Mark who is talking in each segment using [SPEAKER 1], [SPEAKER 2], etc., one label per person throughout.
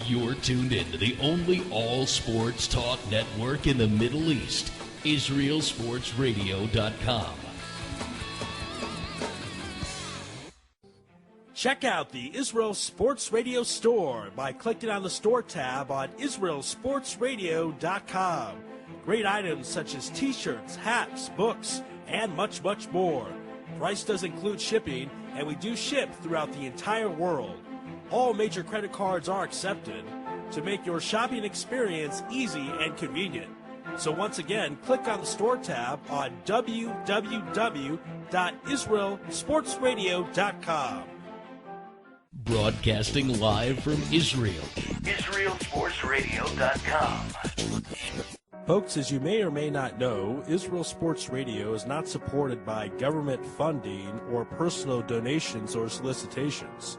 [SPEAKER 1] You're tuned in to the only all-sports talk network in the Middle East, IsraelSportsRadio.com.
[SPEAKER 2] Check out the Israel Sports Radio store by clicking on the store tab on IsraelSportsRadio.com. Great items such as t-shirts, hats, books, and much, much more. Price does include shipping, and we do ship throughout the entire world. All major credit cards are accepted to make your shopping experience easy and convenient. So once again, click on the store tab on www.israelsportsradio.com.
[SPEAKER 1] Broadcasting live from Israel,
[SPEAKER 3] IsraelSportsRadio.com.
[SPEAKER 2] Folks, as you may or may not know, Israel Sports Radio is not supported by government funding or personal donations or solicitations.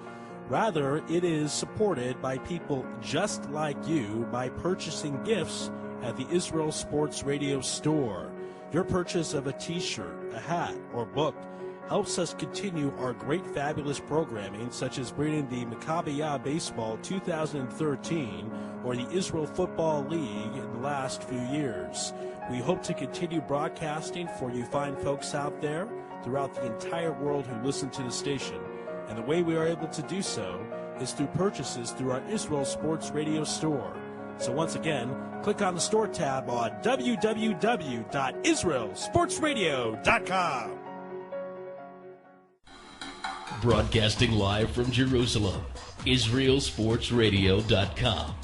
[SPEAKER 2] Rather, it is supported by people just like you by purchasing gifts at the Israel Sports Radio store. Your purchase of a t-shirt, a hat, or book helps us continue our great fabulous programming, such as bringing the Maccabi Baseball 2013 or the Israel Football League in the last few years. We hope to continue broadcasting for you fine folks out there throughout the entire world who listen to the station. And the way we are able to do so is through purchases through our Israel Sports Radio store. So once again, click on the store tab on www.israelsportsradio.com.
[SPEAKER 1] broadcasting live from Jerusalem, IsraelSportsRadio.com.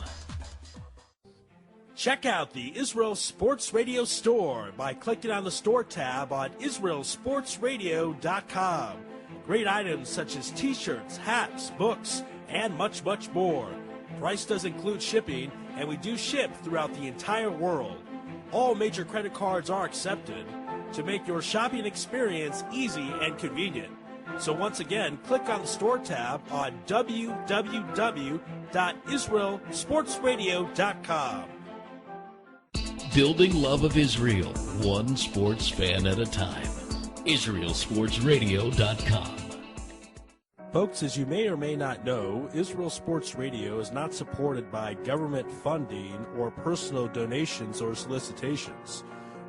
[SPEAKER 2] Check out the Israel Sports Radio store by clicking on the store tab on IsraelSportsRadio.com. Great items such as t-shirts, hats, books, and much, much more. Price does include shipping, and we do ship throughout the entire world. All major credit cards are accepted to make your shopping experience easy and convenient. So once again, click on the store tab on www.israelsportsradio.com.
[SPEAKER 1] Building love of Israel, one sports fan at a time. IsraelSportsRadio.com.
[SPEAKER 2] Folks, as you may or may not know, Israel Sports Radio is not supported by government funding or personal donations or solicitations.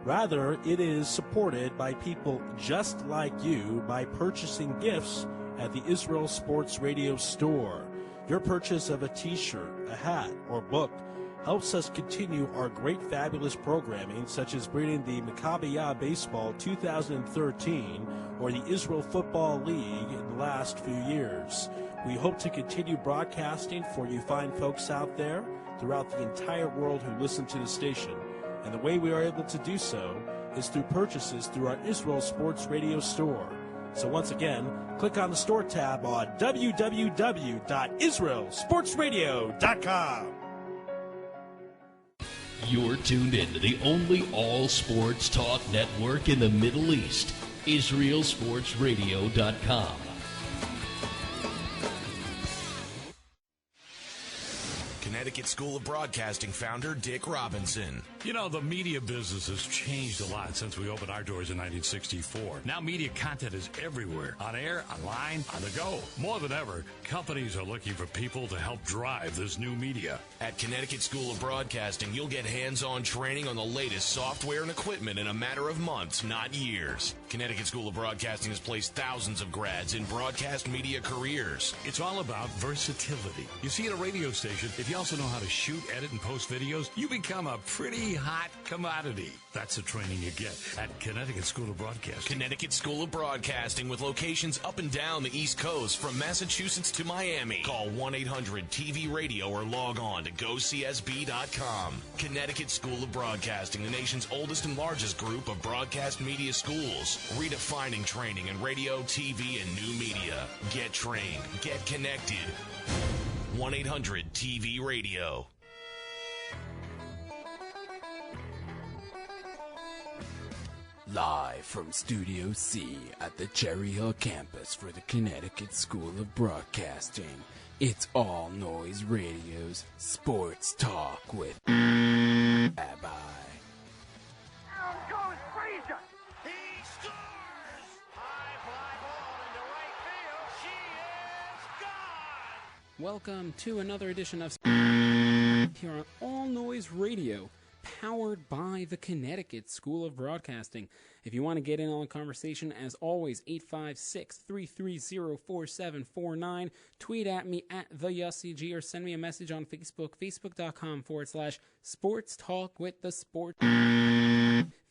[SPEAKER 2] Rather, it is supported by people just like you by purchasing gifts at the Israel Sports Radio store. Your purchase of a t-shirt, a hat, or book helps us continue our great fabulous programming, such as bringing the Maccabi Baseball 2013 or the Israel Football League in the last few years. We hope to continue broadcasting for you fine folks out there throughout the entire world who listen to the station. And the way we are able to do so is through purchases through our Israel Sports Radio store. So once again, click on the store tab on www.israelsportsradio.com.
[SPEAKER 1] You're tuned in to the only all-sports talk network in the Middle East, IsraelSportsRadio.com.
[SPEAKER 4] Connecticut School of Broadcasting founder Dick Robinson.
[SPEAKER 5] You know, the media business has changed a lot since we opened our doors in 1964. Now media content is everywhere, on air, online, on the go. More than ever, companies are looking for people to help drive this new media.
[SPEAKER 4] At Connecticut School of Broadcasting, you'll get hands-on training on the latest software and equipment in a matter of months, not years. Connecticut School of Broadcasting has placed thousands of grads in broadcast media careers.
[SPEAKER 5] It's all about versatility. You see, at a radio station, if you also know how to shoot, edit, and post videos, you become a pretty hot commodity. That's the training you get at Connecticut School of Broadcasting.
[SPEAKER 4] Connecticut School of Broadcasting, with locations up and down the East Coast, from Massachusetts to Miami. Call 1-800-TV-RADIO or log on to GoCSB.com. Connecticut School of Broadcasting, the nation's oldest and largest group of broadcast media schools, redefining training in radio, TV, and new media. Get trained. Get connected. 1-800-TV-RADIO.
[SPEAKER 6] Live from Studio C at the Cherry Hill campus for the Connecticut School of Broadcasting, it's All Noise Radio's Sports Talk with Rabbi.
[SPEAKER 7] Down goes Frazier. He scores. High fly ball into right field. She is gone.
[SPEAKER 6] Welcome to another edition of here on All Noise Radio, powered by the Connecticut School of Broadcasting. If you want to get in on the conversation, as always, 856-330-4749. Tweet at me at the Yossi G, or send me a message on Facebook, facebook.com/Sports Talk with the Sport.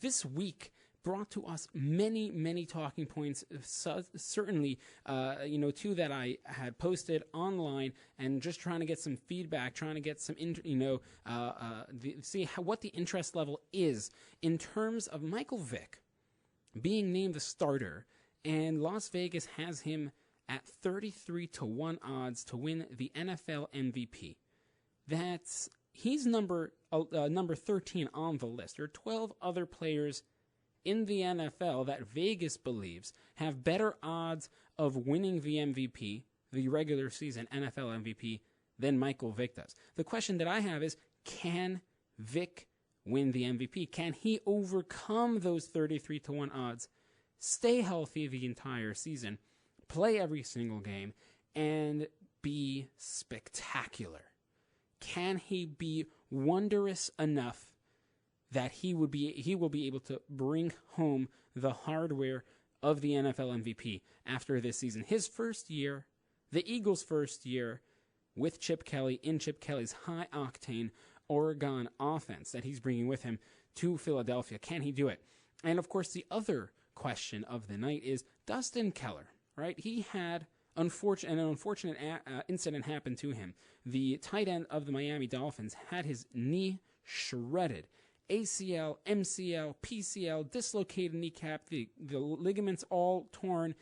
[SPEAKER 6] This week brought to us many talking points, certainly, two that I had posted online, and just trying to get some feedback, trying to get some, see what the interest level is in terms of Michael Vick being named the starter, and Las Vegas has him at 33-1 odds to win the NFL MVP. He's number 13 on the list. There are 12 other players in the NFL that Vegas believes have better odds of winning the MVP, the regular season NFL MVP, than Michael Vick does. The question that I have is, can Vick win the MVP? Can he overcome those 33-1 odds, stay healthy the entire season, play every single game, and be spectacular? Can he be wondrous enough that he will be able to bring home the hardware of the NFL MVP after this season? His first year, the Eagles' first year with Chip Kelly, in Chip Kelly's high-octane Oregon offense that he's bringing with him to Philadelphia. Can he do it? And, of course, the other question of the night is Dustin Keller, right? He had an unfortunate incident happen to him. The tight end of the Miami Dolphins had his knee shredded. ACL, MCL, PCL, dislocated kneecap, the ligaments all torn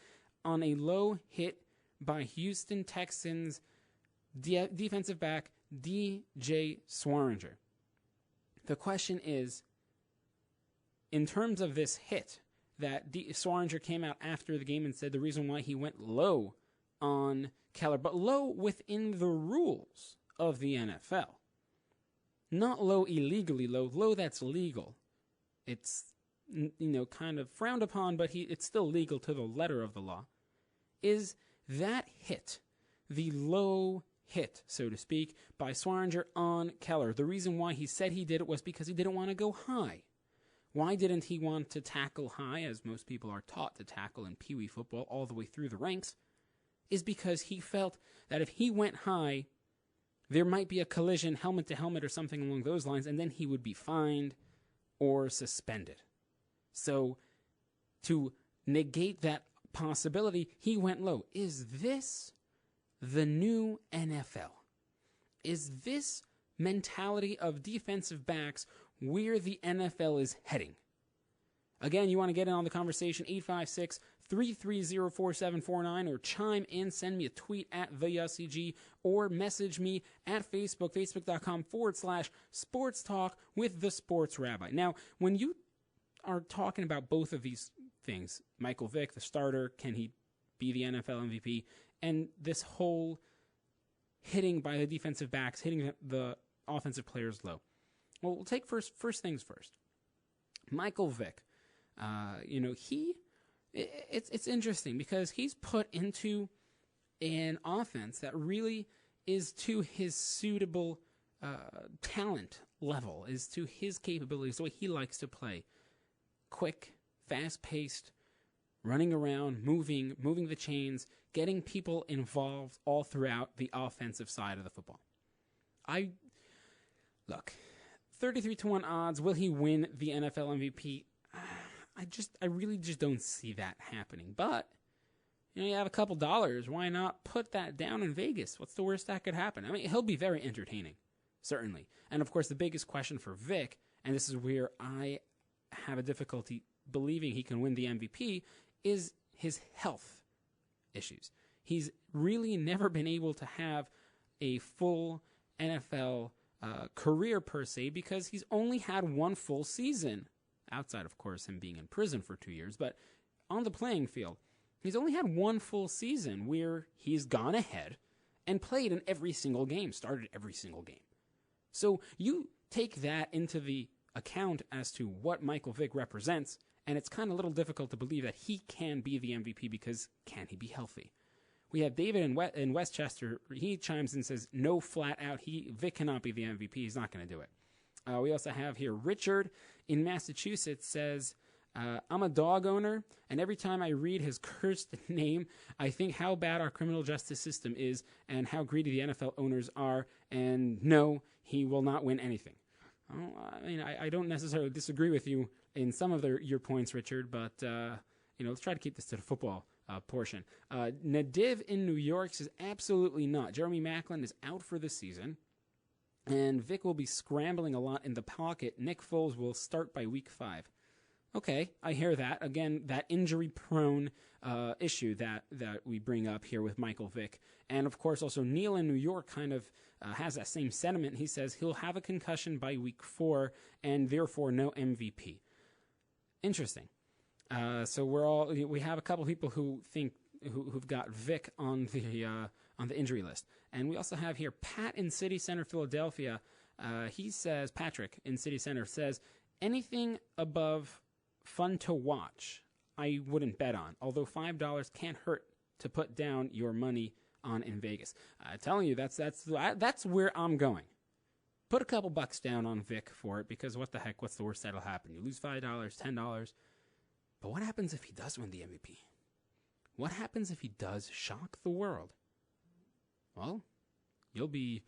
[SPEAKER 6] on a low hit by Houston Texans defensive back DJ Swearinger. The question is, in terms of this hit, that Swearinger came out after the game and said the reason why he went low on Keller, but low within the rules of the NFL. Not low illegally low that's legal. It's, kind of frowned upon, but it's still legal to the letter of the law. Is that hit, the low hit, so to speak, by Swearinger on Keller? The reason why he said he did it was because he didn't want to go high. Why didn't he want to tackle high, as most people are taught to tackle in Pee Wee football all the way through the ranks? Is because he felt that if he went high, there might be a collision, helmet to helmet or something along those lines, and then he would be fined or suspended. So, to negate that possibility, he went low. Is this the new NFL? Is this mentality of defensive backs where the NFL is heading? Again, you want to get in on the conversation, 856-330-4749, or chime in, send me a tweet at the Yossi G, or message me at Facebook, facebook.com/sports talk with the sports rabbi. Now, when you are talking about both of these things, Michael Vick, the starter, can he be the NFL MVP, and this whole hitting by the defensive backs, hitting the offensive players low. Well, we'll take first things first. Michael Vick, it's interesting because he's put into an offense that really is to his suitable talent level, is to his capabilities, the way he likes to play. Quick, fast-paced, running around, moving the chains, getting people involved all throughout the offensive side of the football. 33-1 odds. Will he win the NFL MVP? I really just don't see that happening. But, you have a couple dollars. Why not put that down in Vegas? What's the worst that could happen? I mean, he'll be very entertaining, certainly. And, of course, the biggest question for Vick, and this is where I have a difficulty believing he can win the MVP, is his health issues. He's really never been able to have a full NFL career, per se, because he's only had one full season, outside, of course, him being in prison for 2 years, but on the playing field, he's only had one full season where he's gone ahead and played in every single game, started every single game. So you take that into the account as to what Michael Vick represents, and it's kind of a little difficult to believe that he can be the MVP because can he be healthy?
[SPEAKER 3] We have David in Westchester. He chimes in and says, no, flat out, Vic cannot be the MVP. He's not going to do it. We also have here Richard in Massachusetts says, I'm a dog owner, and every time I read his cursed name, I think how bad our criminal justice system is and how greedy the NFL owners are, and no, he will not win anything. I mean, I don't necessarily disagree with you in some of your points, Richard, but let's try to keep this to the football portion. Nadiv in New York says, absolutely not. Jeremy Maclin is out for the season, and Vic will be scrambling a lot in the pocket. Nick Foles will start by week 5. Okay, I hear that. Again, that injury-prone issue that we bring up here with Michael Vick. And, of course, also Neil in New York kind of has that same sentiment. He says he'll have a concussion by week 4 and, therefore, no MVP. Interesting. So we have a couple people who think who've got Vic on the injury list. And we also have here Pat in City Center, Philadelphia. He says, Patrick in City Center says, anything above fun to watch, I wouldn't bet on. Although $5 can't hurt to put down your money on in Vegas. I'm telling you, that's where I'm going. Put a couple bucks down on Vic for it, because what the heck? What's the worst that'll happen? You lose $5, $10. But what happens if he does win the MVP? What happens if he does shock the world? Well, you'll be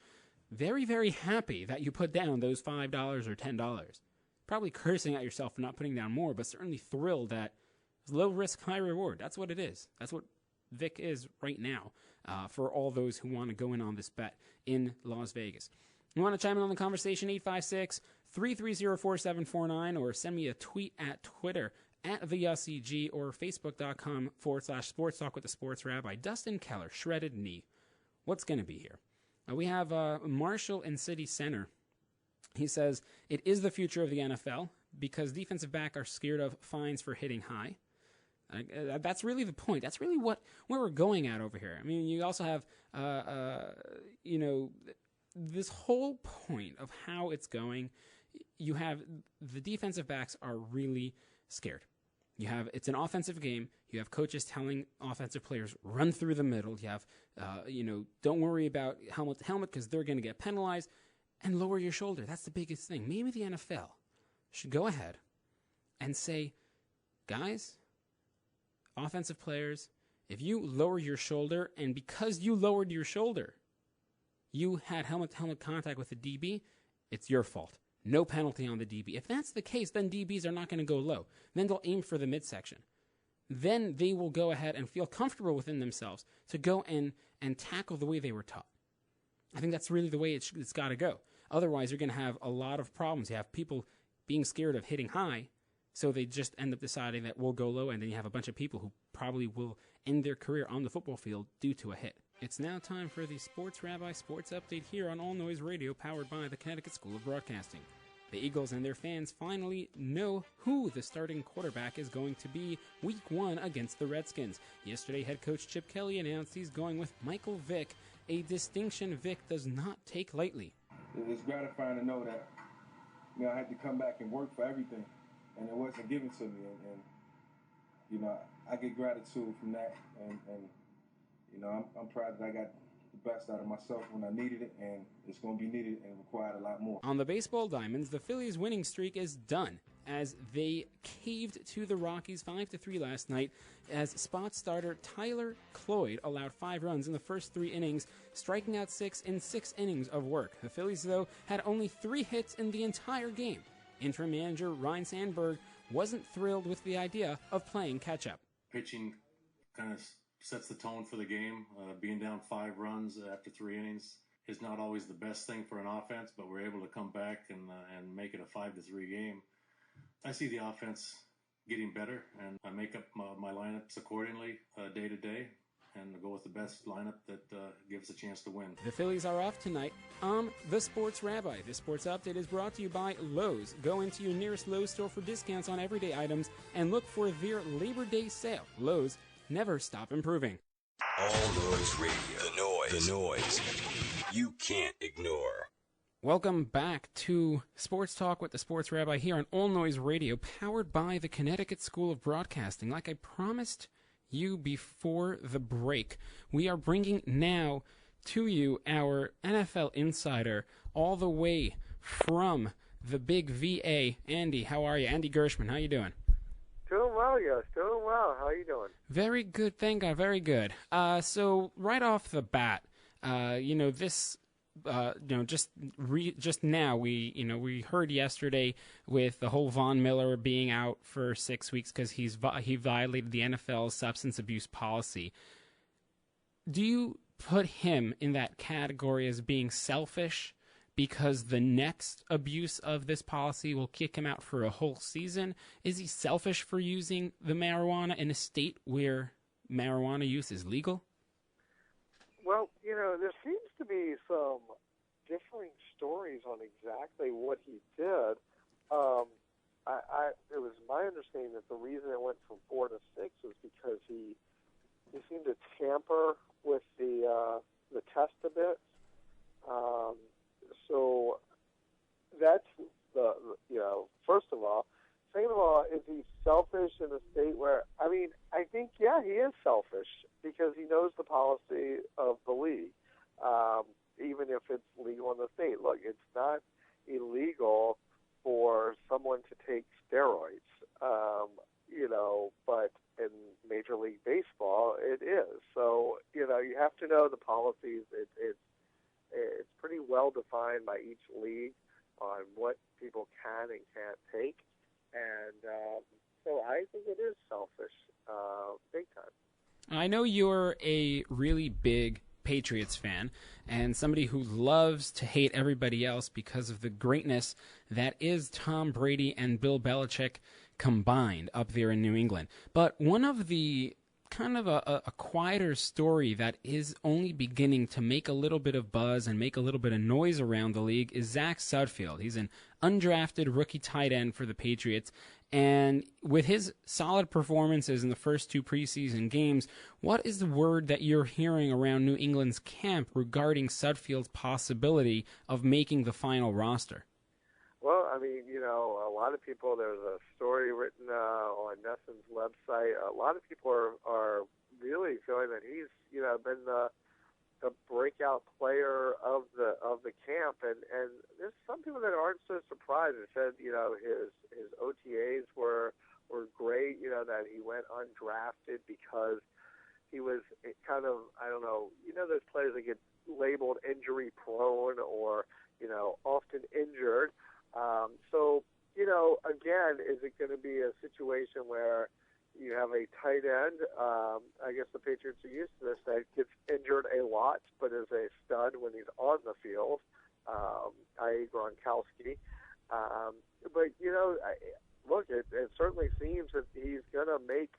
[SPEAKER 3] very, very happy that you put down those $5 or $10. Probably cursing at yourself for not putting down more, but certainly thrilled that it's low risk, high reward. That's what it is. That's what Vic is right now for all those who want to go in on this bet in Las Vegas. You want to chime in on the conversation, 856-330-4749, or send me a tweet at Twitter at the Yossi G, or Facebook.com/Sports Talk with the Sports Rabbi. Dustin Keller, shredded knee. What's going to be here? We have Marshall in City Center. He says, it is the future of the NFL because defensive back are scared of fines for hitting high. That's really the point. That's really where we're going at over here. I mean, you also have, this whole point of how it's going. You have the defensive backs are really scared. It's an offensive game. You have coaches telling offensive players, run through the middle. You have, don't worry about helmet to helmet because they're going to get penalized. And lower your shoulder. That's the biggest thing. Maybe the NFL should go ahead and say, guys, offensive players, if you lower your shoulder, and because you lowered your shoulder, you had helmet-to-helmet contact with the DB, it's your fault. No penalty on the DB. If that's the case, then DBs are not going to go low. Then they'll aim for the midsection. Then they will go ahead and feel comfortable within themselves to go in and tackle the way they were taught. I think that's really the way it's got to go. Otherwise, you're going to have a lot of problems. You have people being scared of hitting high, so they just end up deciding that we'll go low, and then you have a bunch of people who probably will end their career on the football field due to a hit. It's now time for the Sports Rabbi Sports Update here on All Noise Radio, powered by the Connecticut School of Broadcasting. The Eagles and their fans finally know who the starting quarterback is going to be Week 1 against the Redskins. Yesterday, head coach Chip Kelly announced he's going with Michael Vick, a distinction Vic does not take lightly.
[SPEAKER 8] It's gratifying to know that I had to come back and work for everything, and it wasn't given to me. And I get gratitude from that, and I'm proud that I got the best out of myself when I needed it, and it's going to be needed and required a lot more.
[SPEAKER 3] On the baseball diamonds, the Phillies' winning streak is done as they caved to the Rockies 5-3 last night, as spot starter Tyler Cloyd allowed 5 runs in the first 3 innings, striking out 6 in 6 innings of work. The Phillies, though, had only 3 hits in the entire game. Interim manager Ryan Sandberg wasn't thrilled with the idea of playing catch-up.
[SPEAKER 9] Pitching kind of sets the tone for the game. Being down 5 runs after 3 innings is not always the best thing for an offense, but we're able to come back and make it a 5-3 game. I see the offense getting better, and I make up my lineups accordingly day to day, and go with the best lineup that gives a chance to win.
[SPEAKER 3] The Phillies are off tonight. I'm the Sports Rabbi. This Sports Update is brought to you by Lowe's. Go into your nearest Lowe's store for discounts on everyday items and look for their Labor Day sale. Lowe's, never stop improving.
[SPEAKER 10] All Noise Radio. The noise you can't ignore.
[SPEAKER 3] Welcome back to Sports Talk with the Sports Rabbi here on All Noise Radio, powered by the Connecticut School of Broadcasting. Like I promised you before the break. We are bringing now to you our NFL insider all the way from the big VA. Andy, how are you? Andy Gershman, how you doing?
[SPEAKER 11] Doing well, yes. Doing well. How are you doing?
[SPEAKER 3] Very good, thank God. Very good. So right off the bat, this, just now we heard yesterday with the whole Von Miller being out for 6 weeks because he violated the NFL's substance abuse policy. Do you put him in that category as being selfish because the next abuse of this policy will kick him out for a whole season? Is he selfish for using the marijuana in a state where marijuana use is legal?
[SPEAKER 11] Well, there seems to be some differing stories on exactly what he did. It was my understanding that the reason it went from 4 to 6 was because he seemed to tamper with the test a bit. So that's first of all. Second of all, is he selfish in a state where, I think, yeah, he is selfish because he knows the policy of the league, even if it's legal in the state. Look, it's not illegal for someone to take steroids, but in Major League Baseball, it is. So, you have to know the policies. It's pretty well defined by each league on what people can and can't take. And so I think it is selfish, big time.
[SPEAKER 3] I know you're a really big Patriots fan and somebody who loves to hate everybody else because of the greatness that is Tom Brady and Bill Belichick combined up there in New England. But one of the kind of a quieter story that is only beginning to make a little bit of buzz and make a little bit of noise around the league is Zach Sudfeld. He's an undrafted rookie tight end for the Patriots, and with his solid performances in the first 2 preseason games, what is the word that you're hearing around New England's camp regarding Sudfeld's possibility of making the final roster?
[SPEAKER 11] Well, a lot of people, there's a story written on Nesson's website. A lot of people are really feeling that he's, been the breakout player of the camp. And there's some people that aren't so surprised. They said, his OTAs were great, that he went undrafted because he was kind of, I don't know, those players that get labeled injury prone or, often injured. So, again, is it going to be a situation where you have a tight end, I guess the Patriots are used to this, that gets injured a lot but is a stud when he's on the field, i.e. Gronkowski. But, look, it certainly seems that he's going to make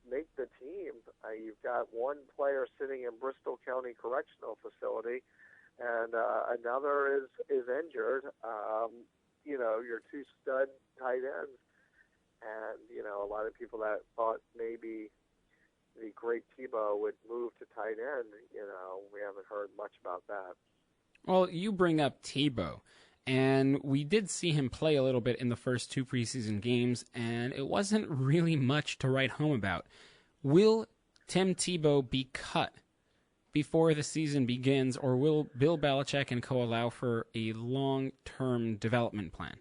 [SPEAKER 11] the team. You've got one player sitting in Bristol County Correctional Facility, and another is injured. Your 2 stud tight ends. And, a lot of people that thought maybe the great Tebow would move to tight end, we haven't heard much about that.
[SPEAKER 3] Well, you bring up Tebow, and we did see him play a little bit in the first 2 preseason games, and it wasn't really much to write home about. Will Tim Tebow be cut before the season begins, or will Bill Belichick and co. allow for a long-term development plan?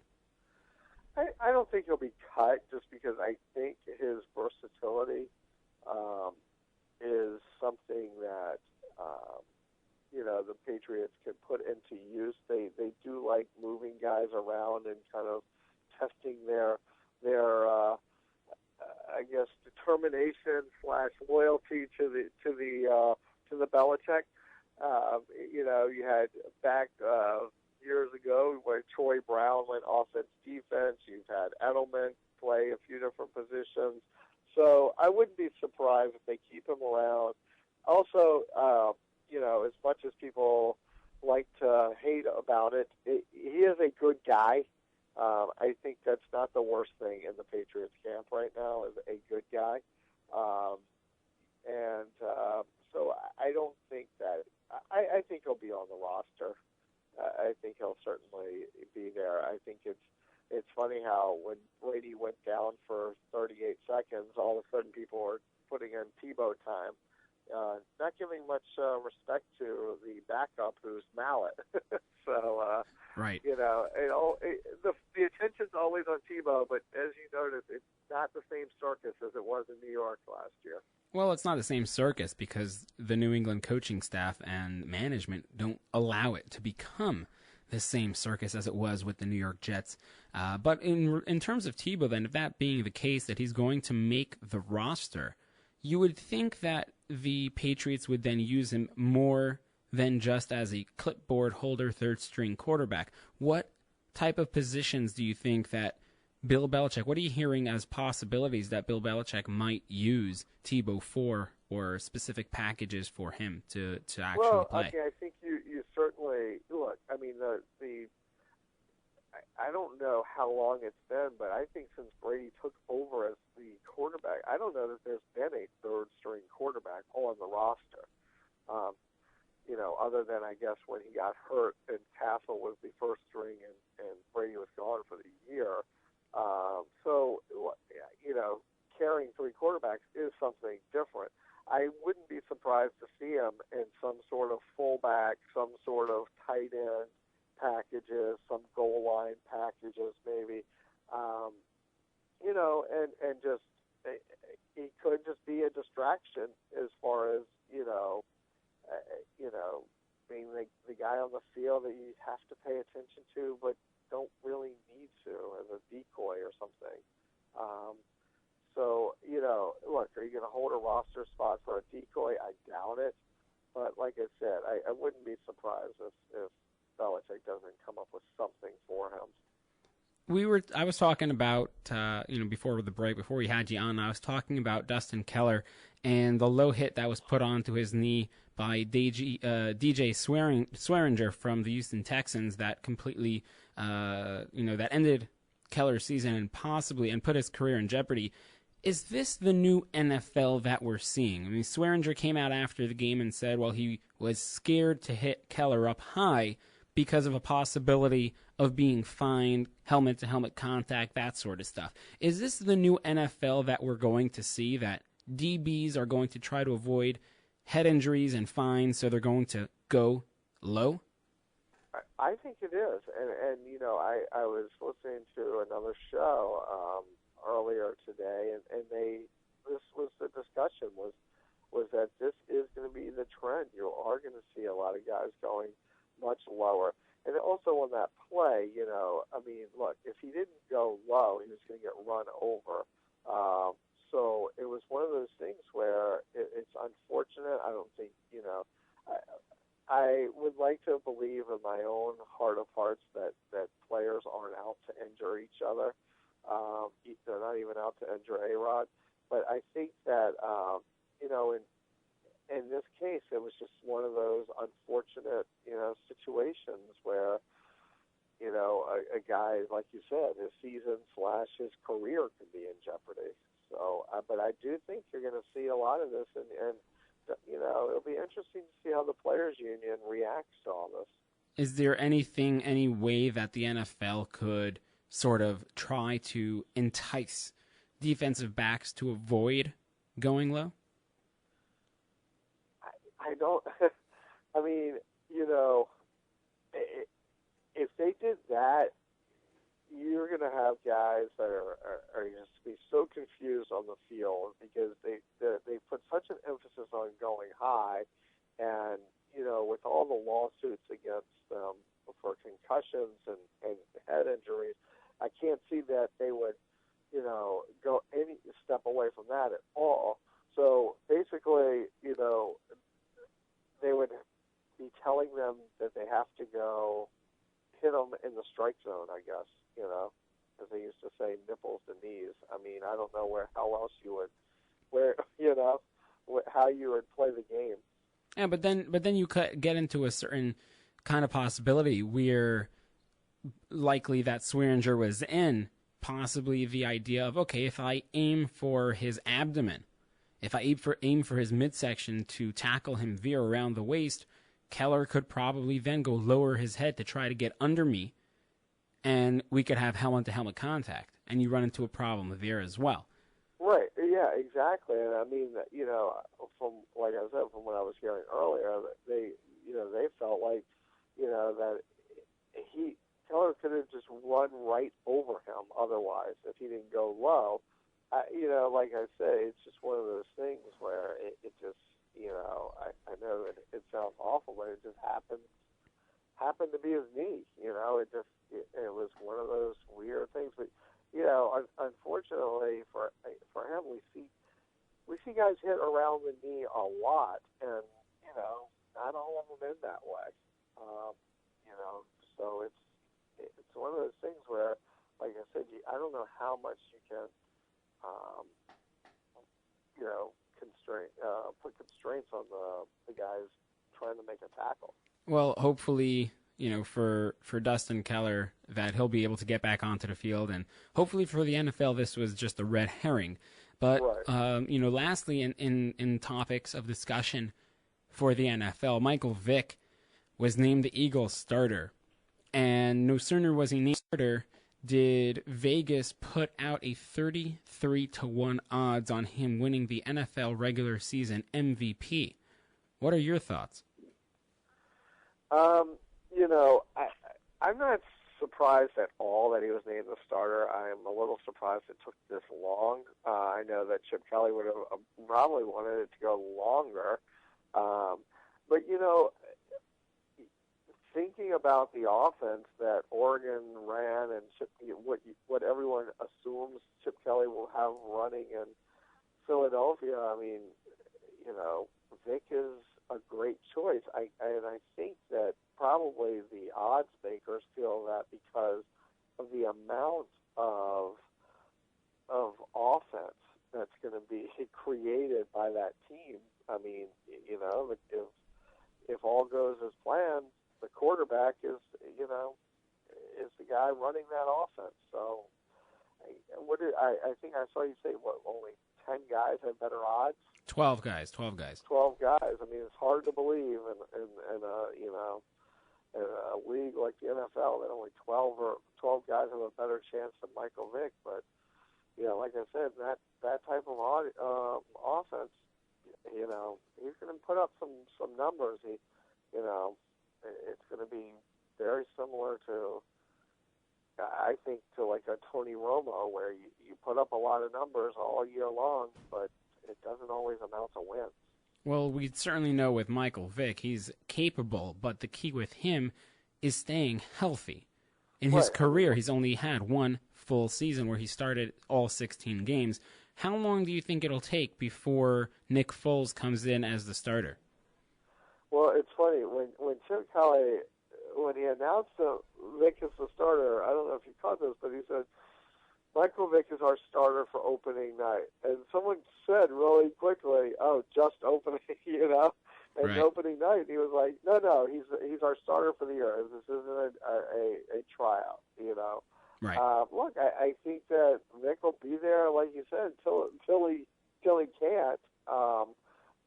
[SPEAKER 11] I don't think he'll be cut just because I think his versatility is something that, the Patriots can put into use. They do like moving guys around and kind of testing their I guess, determination / loyalty to the Belichick. You had back years ago where Troy Brown went offense defense. You've had Edelman play a few different positions. So I wouldn't be surprised if they keep him around. Also, as much as people like to hate about it, he is a good guy. I think that's not the worst thing in the Patriots camp right now, is a good guy. So I don't think that – I think he'll be on the roster. I think he'll certainly be there. I think it's funny how when Brady went down for 38 seconds, all of a sudden people were putting in Tebow time. Not giving much respect to the backup who's Mallet. So,
[SPEAKER 3] right.
[SPEAKER 11] The attention's always on Tebow, but as you noticed, it's not the same circus as it was in New York last year.
[SPEAKER 3] Well, it's not the same circus because the New England coaching staff and management don't allow it to become the same circus as it was with the New York Jets. But in terms of Tebow, then, if that being the case, that he's going to make the roster, you would think that the Patriots would then use him more than just as a clipboard holder, third-string quarterback. What type of positions do you think that Bill Belichick, what are you hearing as possibilities that Bill Belichick might use Tebow for, or specific packages for him to actually play?
[SPEAKER 11] Okay, I think you certainly, look, I mean, I don't know how long it's been, but I think since Brady took over as the quarterback, I don't know that there's been a third-string quarterback on the roster. Other than, I guess, when he got hurt and Castle was the first string and Brady was gone for the year. Carrying three quarterbacks is something different. I wouldn't be surprised to see him in some sort of fullback, some sort of tight end packages, some goal line packages maybe. And just he could just be a distraction as far as, being the guy on the field that you have to pay attention to but don't really need to as a decoy or something. Look, are you going to hold a roster spot for a decoy? I doubt it. But like I said, I wouldn't be surprised if Belichick doesn't come up with something for him.
[SPEAKER 3] I was talking about, before the break, before we had you on, I was talking about Dustin Keller and the low hit that was put onto his knee by DJ Swearinger from the Houston Texans that completely, that ended Keller's season and put his career in jeopardy. Is this the new NFL that we're seeing? I mean, Swearinger came out after the game and said, well, he was scared to hit Keller up high because of a possibility of being fined, helmet-to-helmet contact, that sort of stuff. Is this the new NFL that we're going to see, that DBs are going to try to avoid head injuries and fines, so they're going to go low?
[SPEAKER 11] I think it is. And I was listening to another show earlier today, and this was the discussion was that this is going to be the trend. You are going to see a lot of guys going much lower. And also on that play, look, if he didn't go low, he was going to get run over. So it was one of those things where it's unfortunate. I don't think, I would like to believe in my own heart of hearts that players aren't out to injure each other. They're not even out to injure A-Rod. But I think that, in this case, it was just one of those unfortunate, situations where, a guy, like you said, his season / his career could be in jeopardy. So, but I do think you're going to see a lot of this, and it'll be interesting to see how the Players Union reacts to all this.
[SPEAKER 3] Is there any way that the NFL could sort of try to entice defensive backs to avoid going low?
[SPEAKER 11] I don't. I mean, if they did that, you're going to have guys that are going to be so confused on the field because they put such an emphasis on going high, and with all the lawsuits against them for concussions and head injuries, I can't see that they would go any step away from that at all. So basically, they would be telling them that they have to go hit them in the strike zone, I guess, as they used to say, nipples to knees. I mean, I don't know how else you would, how you would play the game.
[SPEAKER 3] Yeah, but then you could get into a certain kind of possibility where likely that Swearinger was in, possibly the idea of, okay, if I aim for his abdomen, if I aim for his midsection to tackle him via around the waist, Keller could probably then go lower his head to try to get under me, and we could have helmet-to-helmet contact, and you run into a problem there as well.
[SPEAKER 11] Right, yeah, exactly. And I mean, from like I said, from what I was hearing earlier, they felt like, that Keller could have just run right over him otherwise if he didn't go low. Like I say, it's just one of those things where it just, I know that it sounds awful, but it just happened to be his knee. It was one of those weird things. But unfortunately for him, we see guys hit around the knee a lot, and not all of them in that way. So it's one of those things where, like I said, I don't know how much you can, put constraints on the guys trying to make a tackle.
[SPEAKER 3] Well, hopefully, for Dustin Keller, that he'll be able to get back onto the field, and hopefully for the NFL, this was just a red herring. But
[SPEAKER 11] right.
[SPEAKER 3] Lastly, in topics of discussion for the NFL, Michael Vick was named the Eagles starter, and no sooner was he named starter did Vegas put out a 33-1 odds on him winning the NFL regular season MVP. What are your thoughts?
[SPEAKER 11] I'm not surprised at all that he was named the starter. I'm a little surprised it took this long. I know that Chip Kelly would have probably wanted it to go longer. But, thinking about the offense that Oregon ran and what everyone assumes Chip Kelly will have running in Philadelphia, I mean, Vic is a great choice. I think that probably the odds makers feel that because of the amount of offense that's going to be created by that team. I mean, if all goes as planned, the quarterback is the guy running that offense. So, I think I saw you say only 10 guys have better odds.
[SPEAKER 3] 12 guys.
[SPEAKER 11] 12 guys. I mean, it's hard to believe in a league like the NFL that only 12 guys have a better chance than Michael Vick. But like I said, that type of offense, he's going to put up some numbers. It's going to be very similar to, I think, to like a Tony Romo, where you put up a lot of numbers all year long, but it doesn't always amount to wins.
[SPEAKER 3] Well, we certainly know with Michael Vick, he's capable, but the key with him is staying healthy. In his career, he's only had one full season where he started all 16 games. How long do you think it'll take before Nick Foles comes in as the starter?
[SPEAKER 11] Well, it's funny. When Chip Kelly, when he announced Vick as the starter, I don't know if you caught this, but he said, Michael Vick is our starter for opening night. And someone said really quickly, just opening, and
[SPEAKER 3] right.
[SPEAKER 11] Opening night. He was like, no, he's our starter for the year. This isn't a tryout,
[SPEAKER 3] Right.
[SPEAKER 11] Look, I think that Vick will be there, like you said, until he can't,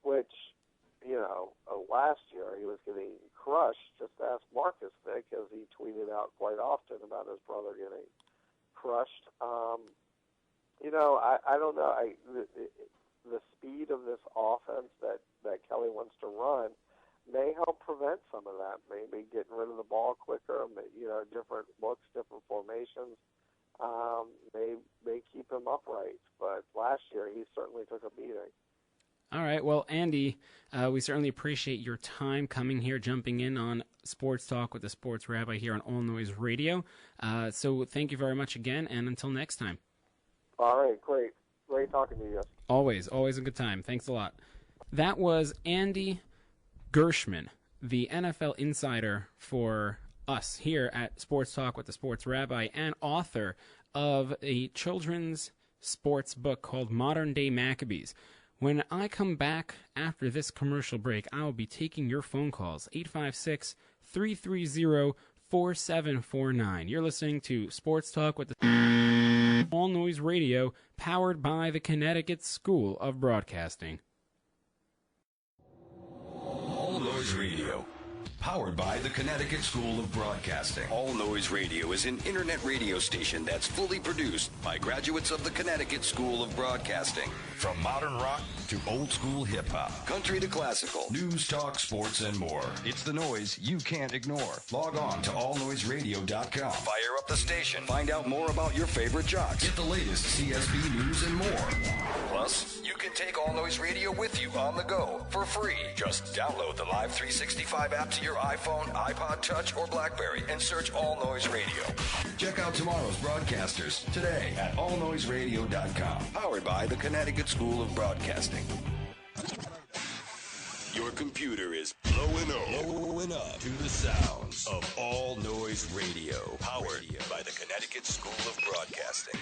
[SPEAKER 11] which, last year he was getting crushed. Just ask Marcus Vick, as he tweeted out quite often about his brother getting crushed. I don't know. The speed of this offense that Kelly wants to run may help prevent some of that. Maybe getting rid of the ball quicker, different looks, different formations, may keep him upright. But last year he certainly took a beating.
[SPEAKER 3] All right. Well, Andy, we certainly appreciate your time coming here, jumping in on Sports Talk with the Sports Rabbi here on All Noise Radio. So thank you very much again, and until next time.
[SPEAKER 11] All right. Great talking to you.
[SPEAKER 3] Always a good time. Thanks a lot. That was Andy Gershman, the NFL insider for us here at Sports Talk with the Sports Rabbi, and author of a children's sports book called Modern Day Maccabees. When I come back after this commercial break, I will be taking your phone calls, 856-330-4749. You're listening to Sports Talk with the All Noise Radio, powered by the Connecticut School of Broadcasting.
[SPEAKER 10] All Noise Radio. Powered by the Connecticut School of Broadcasting. All Noise Radio is an internet radio station that's fully produced by graduates of the Connecticut School of Broadcasting. From modern rock to old school hip hop, country to classical, news, talk, sports, and more. It's the noise you can't ignore. Log on to allnoiseradio.com. Fire up the station. Find out more about your favorite jocks. Get the latest CSB news and more. Plus, you can take All Noise Radio with you on the go for free. Just download the Live 365 app to your iPhone, iPod Touch, or BlackBerry and search All Noise Radio. Check out tomorrow's broadcasters today at allnoiseradio.com. Powered by the Connecticut School of Broadcasting. Your computer is blowing up to the sounds of All Noise Radio. Powered by the Connecticut School of Broadcasting.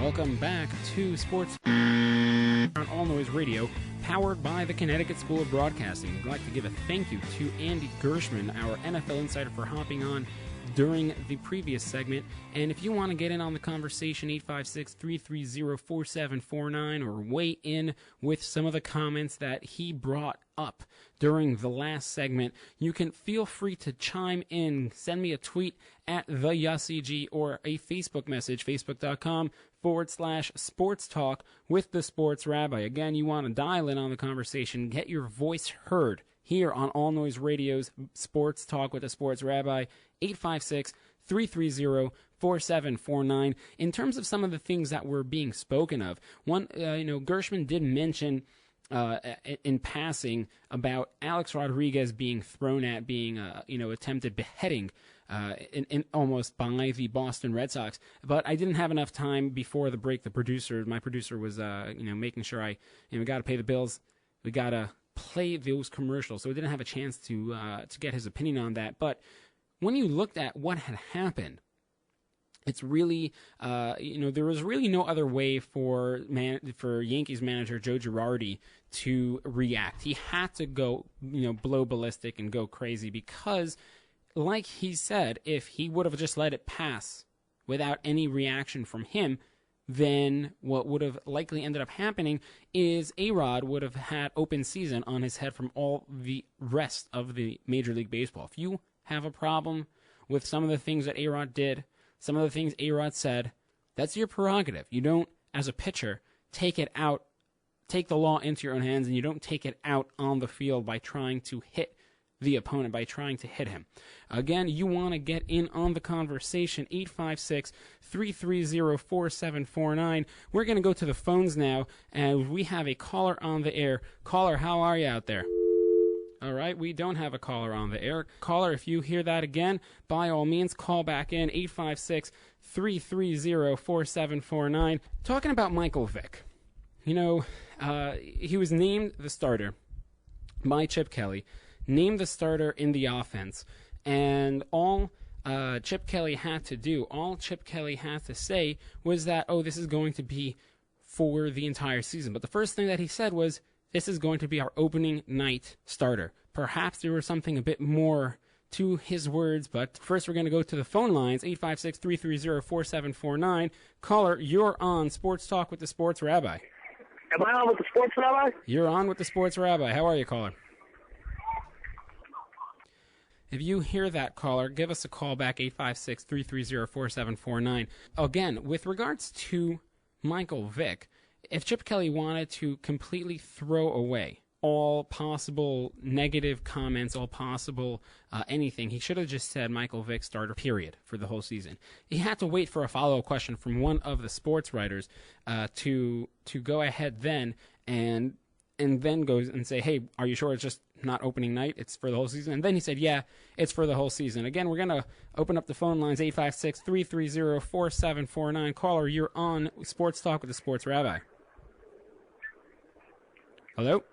[SPEAKER 3] Welcome back to Sports on All Noise Radio, powered by the Connecticut School of Broadcasting. We'd like to give a thank you to Andy Gershman, our NFL insider, for hopping on during the previous segment. And if you want to get in on the conversation, 856-330-4749, or weigh in with some of the comments that he brought up during the last segment, you can feel free to chime in. Send me a tweet at the Yossi G or a Facebook message, facebook.com/sports talk with the sports rabbi. Again, you want to dial in on the conversation, get your voice heard here on All Noise Radio's Sports Talk with the Sports Rabbi, 856-330-4749. In terms of some of the things that were being spoken of, one, Gershman did mention in passing about Alex Rodriguez being thrown at, being attempted beheading in almost by the Boston Red Sox. But I didn't have enough time before the break. My producer was making sure we got to pay the bills, we got to play those commercials, so we didn't have a chance to get his opinion on that. But when you looked at what had happened, it's really, there was really no other way for Yankees manager Joe Girardi to react. He had to go, blow ballistic and go crazy because, like he said, if he would have just let it pass without any reaction from him, then what would have likely ended up happening is A-Rod would have had open season on his head from all the rest of the Major League Baseball. If you have a problem with some of the things that A-Rod did, some of the things A-Rod said, that's your prerogative. You don't, as a pitcher, take the law into your own hands, and you don't take it out on the field by trying to hit the opponent, by trying to hit him. Again, you want to get in on the conversation, 856-330-4749. We're going to go to the phones now, and we have a caller on the air. Caller, how are you out there? All right, we don't have a caller on the air. Caller, if you hear that again, by all means, call back in, 856-330-4749. Talking about Michael Vick. He was named the starter by Chip Kelly, named the starter in the offense, and all Chip Kelly had to do, all Chip Kelly had to say was that, this is going to be for the entire season. But the first thing that he said was, this is going to be our opening night starter. Perhaps there was something a bit more to his words, but first we're going to go to the phone lines, 856-330-4749. Caller, you're on Sports Talk with the Sports Rabbi.
[SPEAKER 12] Am I on with the Sports Rabbi?
[SPEAKER 3] You're on with the Sports Rabbi. How are you, caller? If you hear that, caller, give us a call back, 856-330-4749. Again, with regards to Michael Vick, if Chip Kelly wanted to completely throw away all possible negative comments, all possible anything, he should have just said Michael Vick starter, period, for the whole season. He had to wait for a follow-up question from one of the sports writers to go ahead then and then goes and say, hey, are you sure it's just not opening night? It's for the whole season? And then he said, yeah, it's for the whole season. Again, we're going to open up the phone lines, 856-330-4749. Caller, you're on Sports Talk with the Sports Rabbi. Hello?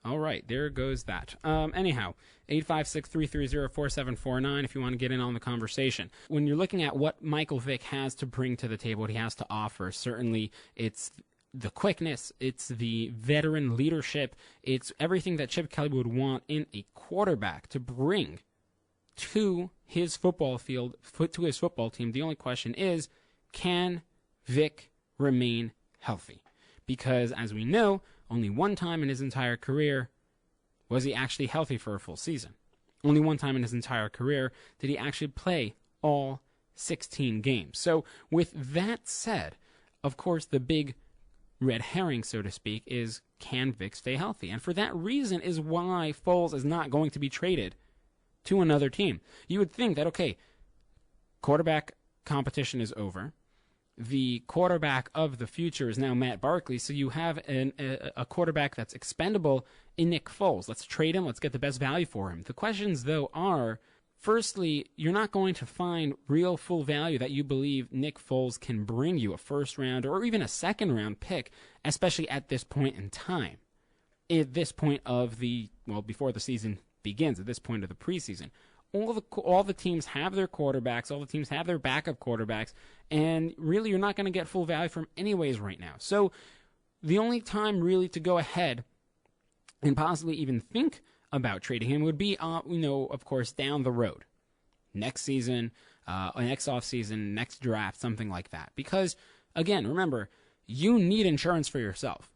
[SPEAKER 3] All right, there goes that. Anyhow, 856-330-4749 if you want to get in on the conversation. When you're looking at what Michael Vick has to bring to the table, what he has to offer, certainly it's the quickness, it's the veteran leadership, it's everything that Chip Kelly would want in a quarterback to bring to his football field, to his football team. The only question is, can Vick remain healthy. Because, as we know, only one time in his entire career was he actually healthy for a full season. Only one time in his entire career did he actually play all 16 games. So, with that said, of course, the big red herring, so to speak, is can Vic stay healthy? And for that reason is why Foles is not going to be traded to another team. You would think that, okay, quarterback competition is over. The quarterback of the future is now Matt Barkley, so you have a quarterback that's expendable in Nick Foles. Let's trade him. Let's get the best value for him. The questions, though, are, firstly, you're not going to find real full value that you believe Nick Foles can bring you, a first-round or even a second-round pick, especially at this point in time. At this point of before the season begins, at this point of the preseason. All the teams have their quarterbacks, all the teams have their backup quarterbacks, and really you're not going to get full value from anyways right now. So the only time really to go ahead and possibly even think about trading him would be, of course, down the road. Next season, next offseason, next draft, something like that. Because, again, remember, you need insurance for yourself.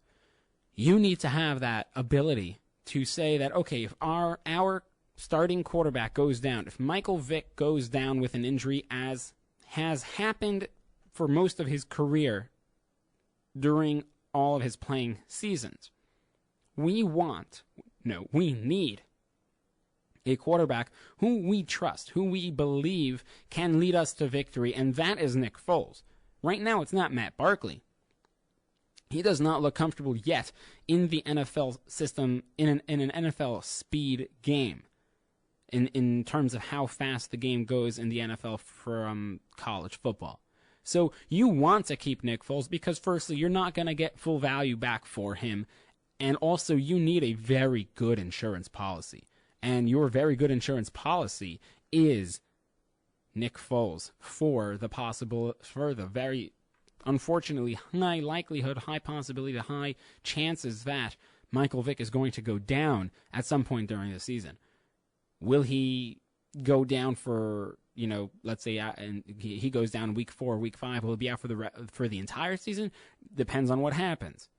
[SPEAKER 3] You need to have that ability to say that, okay, if our starting quarterback goes down, if Michael Vick goes down with an injury as has happened for most of his career during all of his playing seasons, we need a quarterback who we trust, who we believe can lead us to victory, and that is Nick Foles. Right now, it's not Matt Barkley. He does not look comfortable yet in the NFL system, in an NFL speed game, in terms of how fast the game goes in the NFL from college football. So you want to keep Nick Foles because, firstly, you're not going to get full value back for him, and also you need a very good insurance policy. And your very good insurance policy is Nick Foles for the very, unfortunately, high likelihood, high possibility, the high chances that Michael Vick is going to go down at some point during the season. Will he go down for, let's say, and he goes down week 4, week 5? Will he be out for the entire season? Depends on what happens.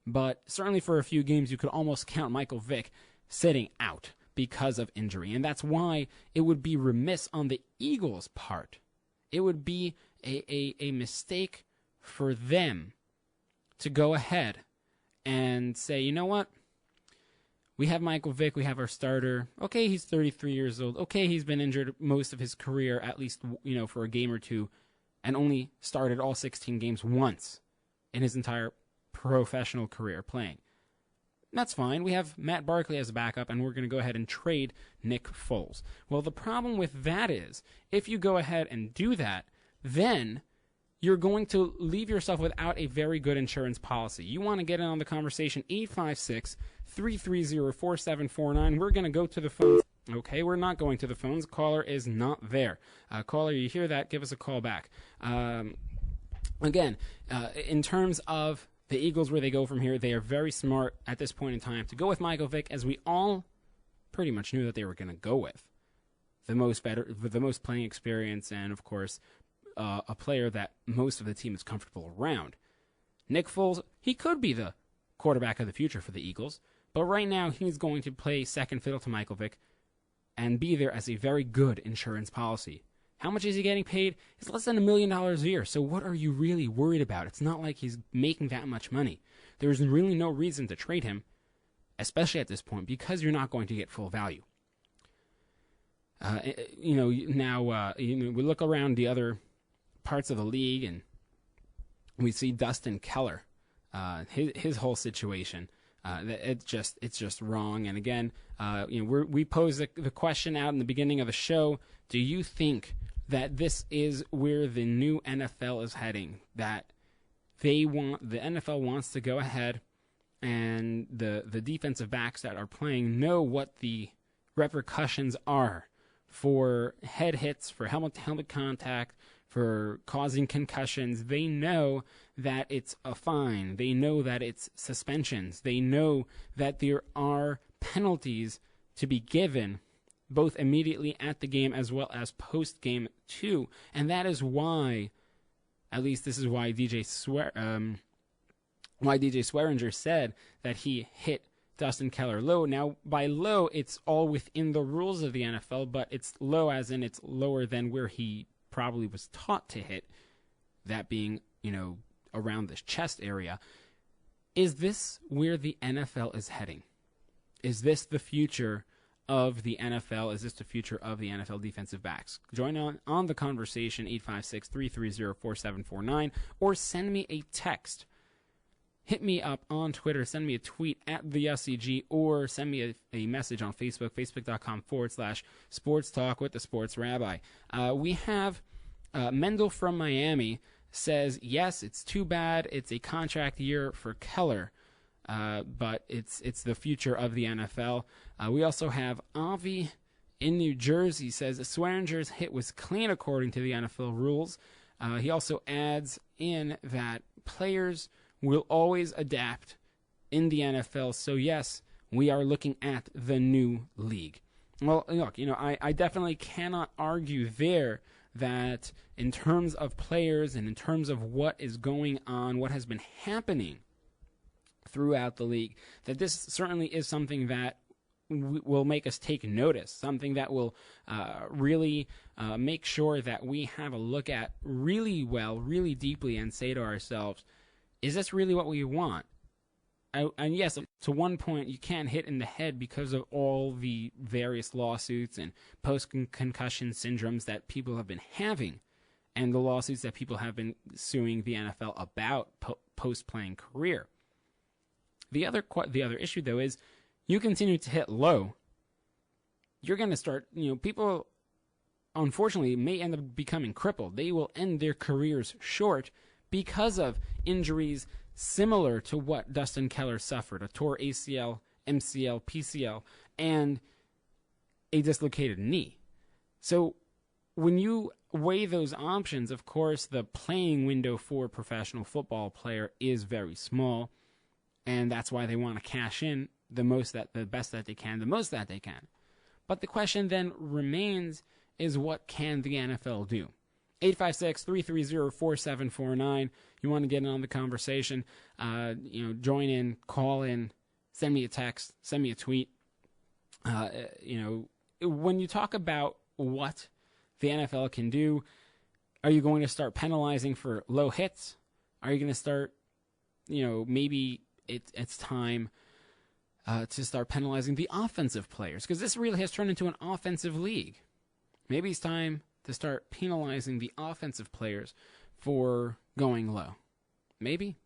[SPEAKER 3] But certainly for a few games, you could almost count Michael Vick sitting out because of injury. And that's why it would be remiss on the Eagles' part. It would be a mistake for them to go ahead and say, you know what? We have Michael Vick, we have our starter. Okay, he's 33 years old. Okay, he's been injured most of his career, at least, for a game or two, and only started all 16 games once in his entire professional career playing. That's fine. We have Matt Barkley as a backup, and we're going to go ahead and trade Nick Foles. Well, the problem with that is, if you go ahead and do that, then you're going to leave yourself without a very good insurance policy. You want to get in on the conversation, 856-330-4749. We're going to go to the phones. Okay, we're not going to the phones. Caller is not there. Caller, you hear that? Give us a call back. Again, in terms of the Eagles, where they go from here, they are very smart at this point in time to go with Michael Vick, as we all pretty much knew that they were going to go with. The most playing experience, and of course, a player that most of the team is comfortable around. Nick Foles, he could be the quarterback of the future for the Eagles, but right now he's going to play second fiddle to Michael Vick and be there as a very good insurance policy. How much is he getting paid? It's less than $1 million a year, so what are you really worried about? It's not like he's making that much money. There's really no reason to trade him, especially at this point, because you're not going to get full value. We look around the other parts of the league, and we see Dustin Keller, his whole situation. It's just wrong. And again, we pose the question out in the beginning of the show: do you think that this is where the new NFL is heading? That the NFL wants to go ahead, and the defensive backs that are playing know what the repercussions are for head hits, for helmet-to-helmet contact, for causing concussions. They know that it's a fine. They know that it's suspensions. They know that there are penalties to be given, both immediately at the game as well as post-game too. And that is why, at least this is why DJ why DJ Swearinger said that he hit Dustin Keller low. Now, by low, it's all within the rules of the NFL, but it's low as in it's lower than where he probably was taught to hit, that being, around the chest area. Is this where the NFL is heading? Is this the future of the NFL? Is this the future of the NFL defensive backs? Join on the conversation, 856-330-4749, or send me a text. Hit me up on Twitter, send me a tweet at the Yossi G, or send me a message on Facebook, facebook.com/sports talk with the sports rabbi. We have Mendel from Miami says, yes, it's too bad. It's a contract year for Keller, but it's the future of the NFL. We also have Avi in New Jersey says Swearinger's hit was clean according to the NFL rules. He also adds in that players will always adapt in the NFL. So, yes, we are looking at the new league. Well, look, I definitely cannot argue there that in terms of players and in terms of what is going on, what has been happening throughout the league, that this certainly is something that will make us take notice, something that will really make sure that we have a look at really well, really deeply, and say to ourselves, is this really what we want? And yes, to one point, you can't hit in the head because of all the various lawsuits and post-concussion syndromes that people have been having, and the lawsuits that people have been suing the NFL about post-playing career. The other issue, though, is you continue to hit low, you're going to start, people, unfortunately, may end up becoming crippled. They will end their careers short because of injuries similar to what Dustin Keller suffered, a tore ACL, MCL, PCL, and a dislocated knee. So when you weigh those options, of course, the playing window for a professional football player is very small, and that's why they want to cash in the most that they can. But the question then remains is, what can the NFL do? 856-330-4749. You want to get in on the conversation, join in, call in, send me a text, send me a tweet. When you talk about what the NFL can do, are you going to start penalizing for low hits? Are you going to start, maybe it's time to start penalizing the offensive players? Because this really has turned into an offensive league. Maybe it's time to start penalizing the offensive players for going low. Maybe.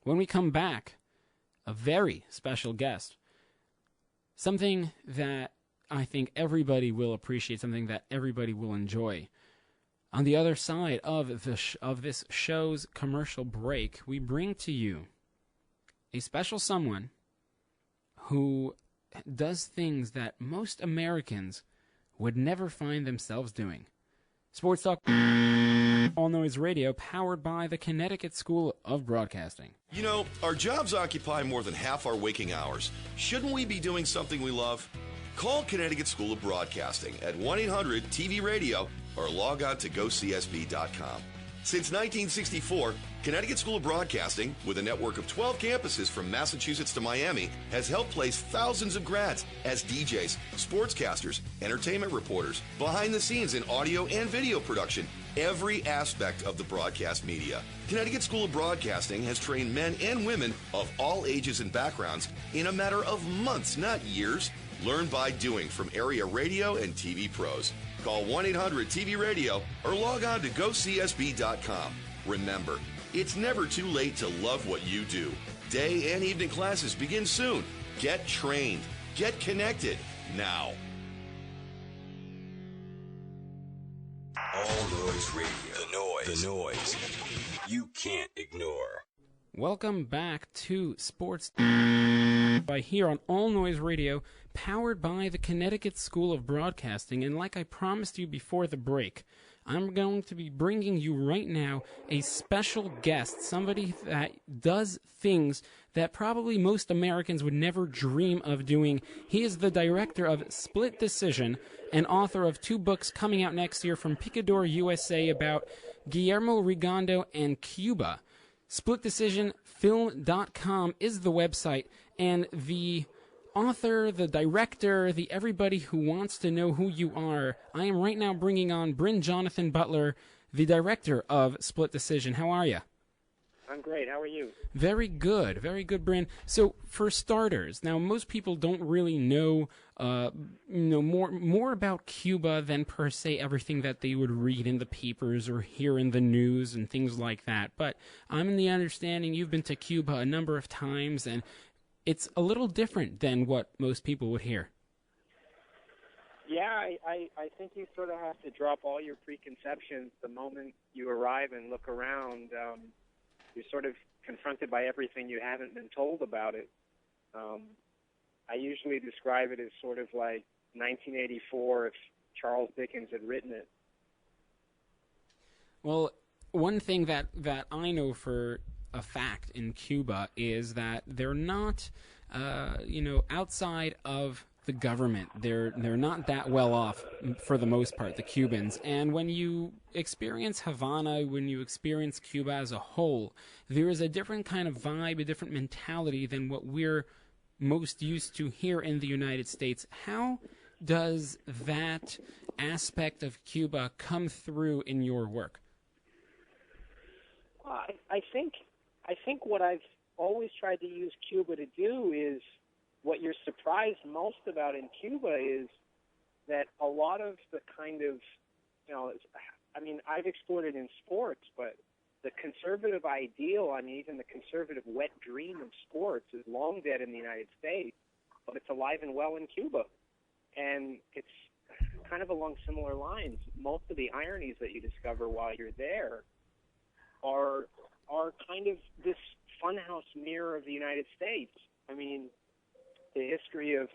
[SPEAKER 3] When we come back, a very special guest. Something that I think everybody will appreciate, something that everybody will enjoy. On the other side of this show's commercial break, we bring to you a special someone who does things that most Americans would never find themselves doing. Sports Talk, All Noise Radio, powered by the Connecticut School of Broadcasting.
[SPEAKER 13] Our jobs occupy more than half our waking hours. Shouldn't we be doing something we love? Call Connecticut School of Broadcasting at 1-800-TV-RADIO or log on to GoCSB.com. Since 1964, Connecticut School of Broadcasting, with a network of 12 campuses from Massachusetts to Miami, has helped place thousands of grads as DJs, sportscasters, entertainment reporters, behind the scenes in audio and video production, every aspect of the broadcast media. Connecticut School of Broadcasting has trained men and women of all ages and backgrounds in a matter of months, not years. Learn by doing from area radio and TV pros. Call 1-800-TV-RADIO or log on to GoCSB.com. Remember, it's never too late to love what you do. Day and evening classes begin soon. Get trained. Get connected now.
[SPEAKER 10] All Noise Radio. The noise you can't ignore.
[SPEAKER 3] Welcome back to Sports by here on All Noise Radio, powered by the Connecticut School of Broadcasting. And like I promised you before the break, I'm going to be bringing you right now a special guest, somebody that does things that probably most Americans would never dream of doing. He is the director of Split Decision and author of 2 books coming out next year from Picador USA about Guillermo Rigondeaux and Cuba. SplitDecisionFilm.com is the website, and the author, the director, the everybody who wants to know who you are, I am right now bringing on Brin-Jonathan Butler, the director of Split Decision. How are you?
[SPEAKER 14] I'm great. How are you?
[SPEAKER 3] Very good, Bryn. So, for starters, now most people don't really know, more about Cuba than per se everything that they would read in the papers or hear in the news and things like that. But I'm in the understanding you've been to Cuba a number of times, and it's a little different than what most people would hear.
[SPEAKER 14] Yeah, I think you sort of have to drop all your preconceptions the moment you arrive and look around. You're sort of confronted by everything you haven't been told about it. I usually describe it as sort of like 1984 if Charles Dickens had written it.
[SPEAKER 3] Well, one thing that I know for a fact in Cuba is that they're not, outside of the government. They're not that well off for the most part, the Cubans. And when you experience Havana, when you experience Cuba as a whole, there is a different kind of vibe, a different mentality than what we're most used to here in the United States. How does that aspect of Cuba come through in your work?
[SPEAKER 14] I think what I've always tried to use Cuba to do is, what you're surprised most about in Cuba is that a lot of the kind of, I've explored it in sports, but the conservative ideal, even the conservative wet dream of sports is long dead in the United States, but it's alive and well in Cuba. And it's kind of along similar lines. Most of the ironies that you discover while you're there are kind of this funhouse mirror of the United States. The history of,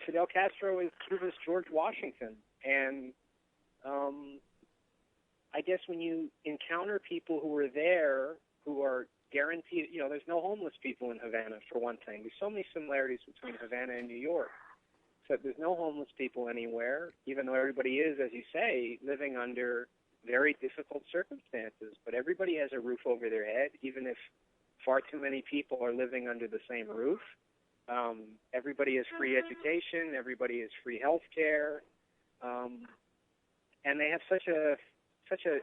[SPEAKER 14] Fidel Castro is Cuba's George Washington. And I guess when you encounter people who are there, who are guaranteed, there's no homeless people in Havana, for one thing. There's so many similarities between Havana and New York. Except there's no homeless people anywhere, even though everybody is, as you say, living under very difficult circumstances. But everybody has a roof over their head, even if far too many people are living under the same roof. Everybody has free education. Everybody has free health care. And they have such an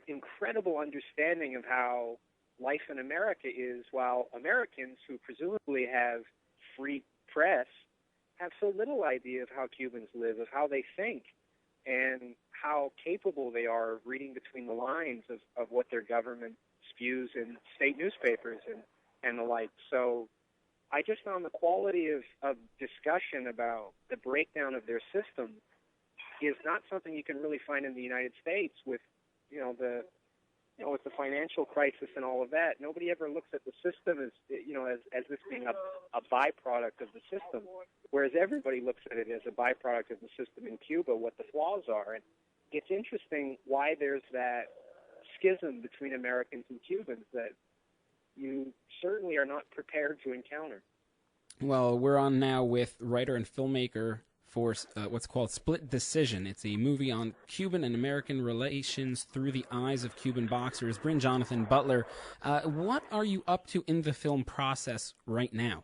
[SPEAKER 14] incredible understanding of how life in America is, while Americans, who presumably have free press, have so little idea of how Cubans live, of how they think, and how capable they are of reading between the lines of what their government spews in state newspapers and the like. So I just found the quality of discussion about the breakdown of their system is not something you can really find in the United States with, with the financial crisis and all of that. Nobody ever looks at the system as this being a byproduct of the system, whereas everybody looks at it as a byproduct of the system in Cuba, what the flaws are. And it's interesting why there's that schism between Americans and Cubans that you certainly are not prepared to encounter.
[SPEAKER 3] Well, we're on now with writer and filmmaker for what's called Split Decision. It's a movie on Cuban and American relations through the eyes of Cuban boxers. Brin-Jonathan Butler, what are you up to in the film process right now?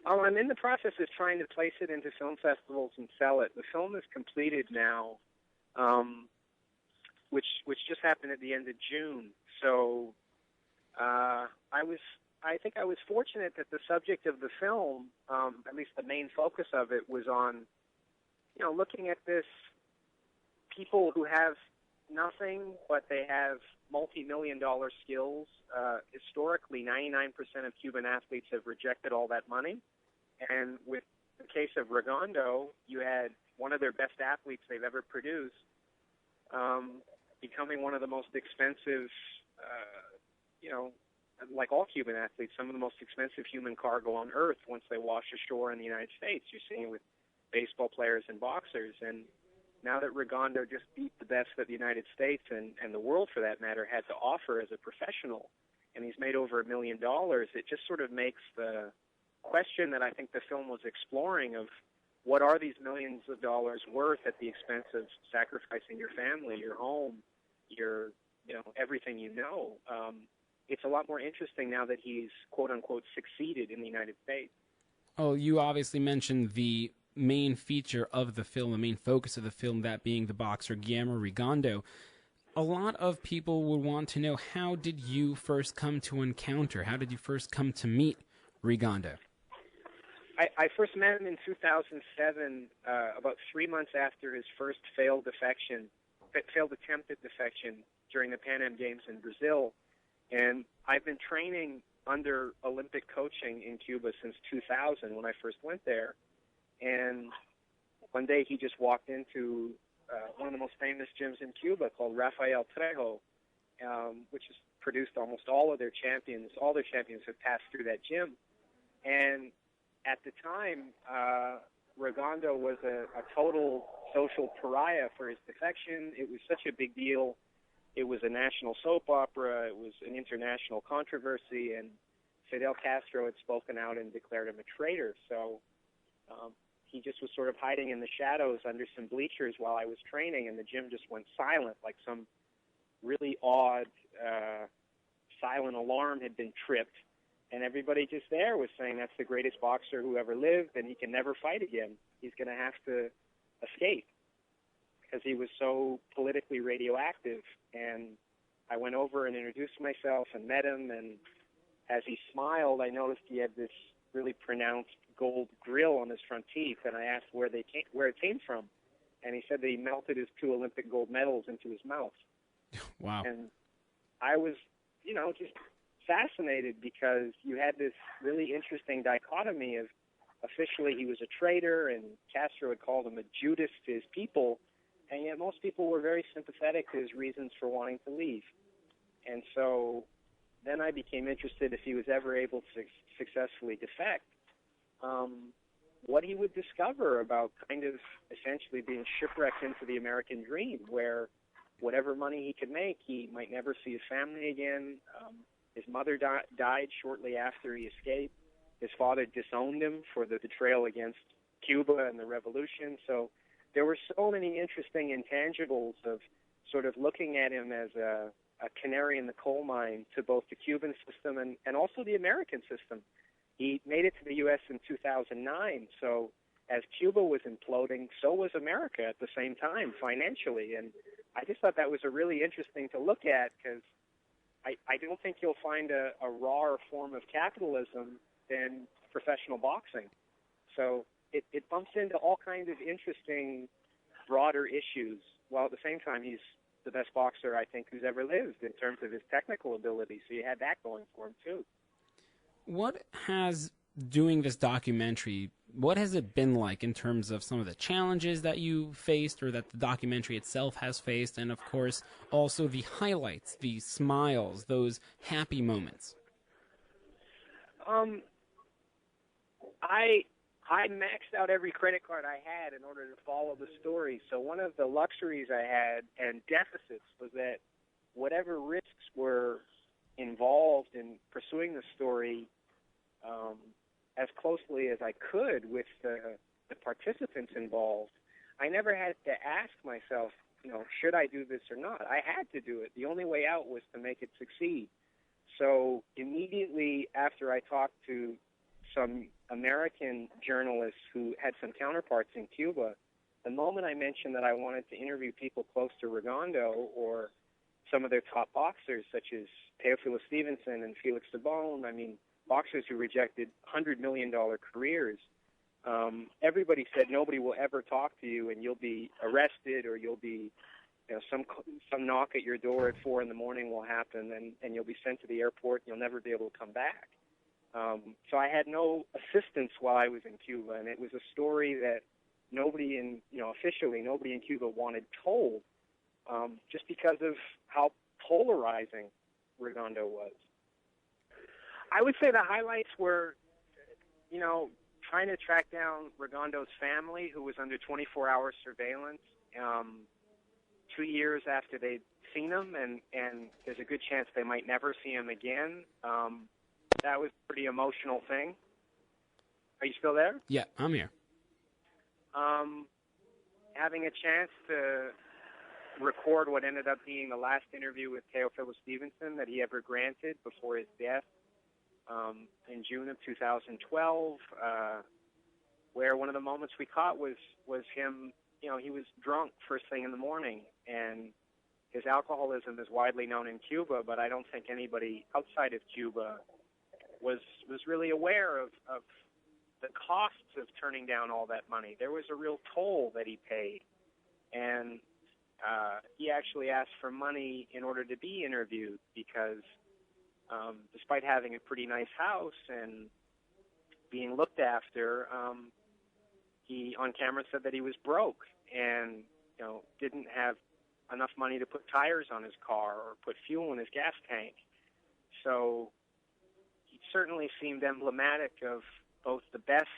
[SPEAKER 14] Oh, I'm in the process of trying to place it into film festivals and sell it. The film is completed now, which just happened at the end of June. So I think I was fortunate that the subject of the film, at least the main focus of it, was on, looking at this people who have nothing, but they have multi-million-dollar skills. Historically, 99% of Cuban athletes have rejected all that money. And with the case of Redondo, you had one of their best athletes they've ever produced becoming one of the most expensive, like all Cuban athletes, some of the most expensive human cargo on earth once they wash ashore in the United States. You're seeing it with baseball players and boxers. And now that Redondo just beat the best that the United States and the world, for that matter, had to offer as a professional, and he's made over $1 million, it just sort of makes the question that I think the film was exploring of what are these millions of dollars worth at the expense of sacrificing your family, your home, your, everything you know. it's a lot more interesting now that he's, quote-unquote, succeeded in the United States.
[SPEAKER 3] Oh, you obviously mentioned the main feature of the film, the main focus of the film, that being the boxer Guillermo Rigondeaux. A lot of people would want to know, how did you first come to encounter, how did you first come to meet Rigondeaux?
[SPEAKER 14] I first met him in 2007, about 3 months after his first failed attempted defection during the Pan Am Games in Brazil. And I've been training under Olympic coaching in Cuba since 2000 when I first went there. And one day he just walked into one of the most famous gyms in Cuba called Rafael Trejo, which has produced almost all of their champions. All their champions have passed through that gym. And at the time, Rigondeaux was a total social pariah for his defection. It was such a big deal. It was a national soap opera. It was an international controversy, and Fidel Castro had spoken out and declared him a traitor. So he just was sort of hiding in the shadows under some bleachers while I was training, and the gym just went silent, like some really odd silent alarm had been tripped. And everybody just there was saying that's the greatest boxer who ever lived, and he can never fight again. He's going to have to escape because he was so politically radioactive. And I went over and introduced myself and met him, and as he smiled, I noticed he had this really pronounced gold grill on his front teeth, and I asked where it came from. And he said that he melted his 2 Olympic gold medals into his mouth.
[SPEAKER 3] Wow.
[SPEAKER 14] And I was, just fascinated because you had this really interesting dichotomy of officially he was a traitor and Castro had called him a Judas to his people, and yet most people were very sympathetic to his reasons for wanting to leave. And so then I became interested if he was ever able to successfully defect, what he would discover about kind of essentially being shipwrecked into the American dream, where whatever money he could make, he might never see his family again. His mother died shortly after he escaped. His father disowned him for the betrayal against Cuba and the revolution. So there were so many interesting intangibles of sort of looking at him as a canary in the coal mine to both the Cuban system and also the American system. He made it to the U.S. in 2009, so as Cuba was imploding, so was America at the same time financially. And I just thought that was a really interesting to look at because I don't think you'll find a rawer form of capitalism than professional boxing. So it bumps into all kinds of interesting, broader issues, while at the same time he's the best boxer, I think, who's ever lived in terms of his technical ability. So you had that going for him, too.
[SPEAKER 3] What has doing this documentary, what has it been like in terms of some of the challenges that you faced or that the documentary itself has faced, and of course also the highlights, the smiles, those happy moments?
[SPEAKER 14] I maxed out every credit card I had in order to follow the story. So one of the luxuries I had and deficits was that whatever risks were involved in pursuing the story as closely as I could with the participants involved, I never had to ask myself, should I do this or not? I had to do it. The only way out was to make it succeed. So immediately after I talked to some American journalists who had some counterparts in Cuba, the moment I mentioned that I wanted to interview people close to Rigondeaux or some of their top boxers, such as Teofilo Stevenson and Felix Sabone, boxers who rejected $100 million careers, everybody said nobody will ever talk to you and you'll be arrested or you'll be, some knock at your door at 4 a.m. will happen and you'll be sent to the airport and you'll never be able to come back. So I had no assistance while I was in Cuba, and it was a story that nobody in Cuba wanted told, just because of how polarizing Rigondeaux was. I would say the highlights were, trying to track down Rigondeaux's family, who was under 24-hour surveillance 2 years after they'd seen him, and there's a good chance they might never see him again. That was a pretty emotional thing. Are you still there?
[SPEAKER 3] Yeah, I'm here.
[SPEAKER 14] Having a chance to record what ended up being the last interview with Teofilo Stevenson that he ever granted before his death in June of 2012, where one of the moments we caught was him, he was drunk first thing in the morning, and his alcoholism is widely known in Cuba, but I don't think anybody outside of Cuba was really aware of the costs of turning down all that money. There was a real toll that he paid, and he actually asked for money in order to be interviewed because despite having a pretty nice house and being looked after, he on camera said that he was broke and didn't have enough money to put tires on his car or put fuel in his gas tank. So he certainly seemed emblematic of both the best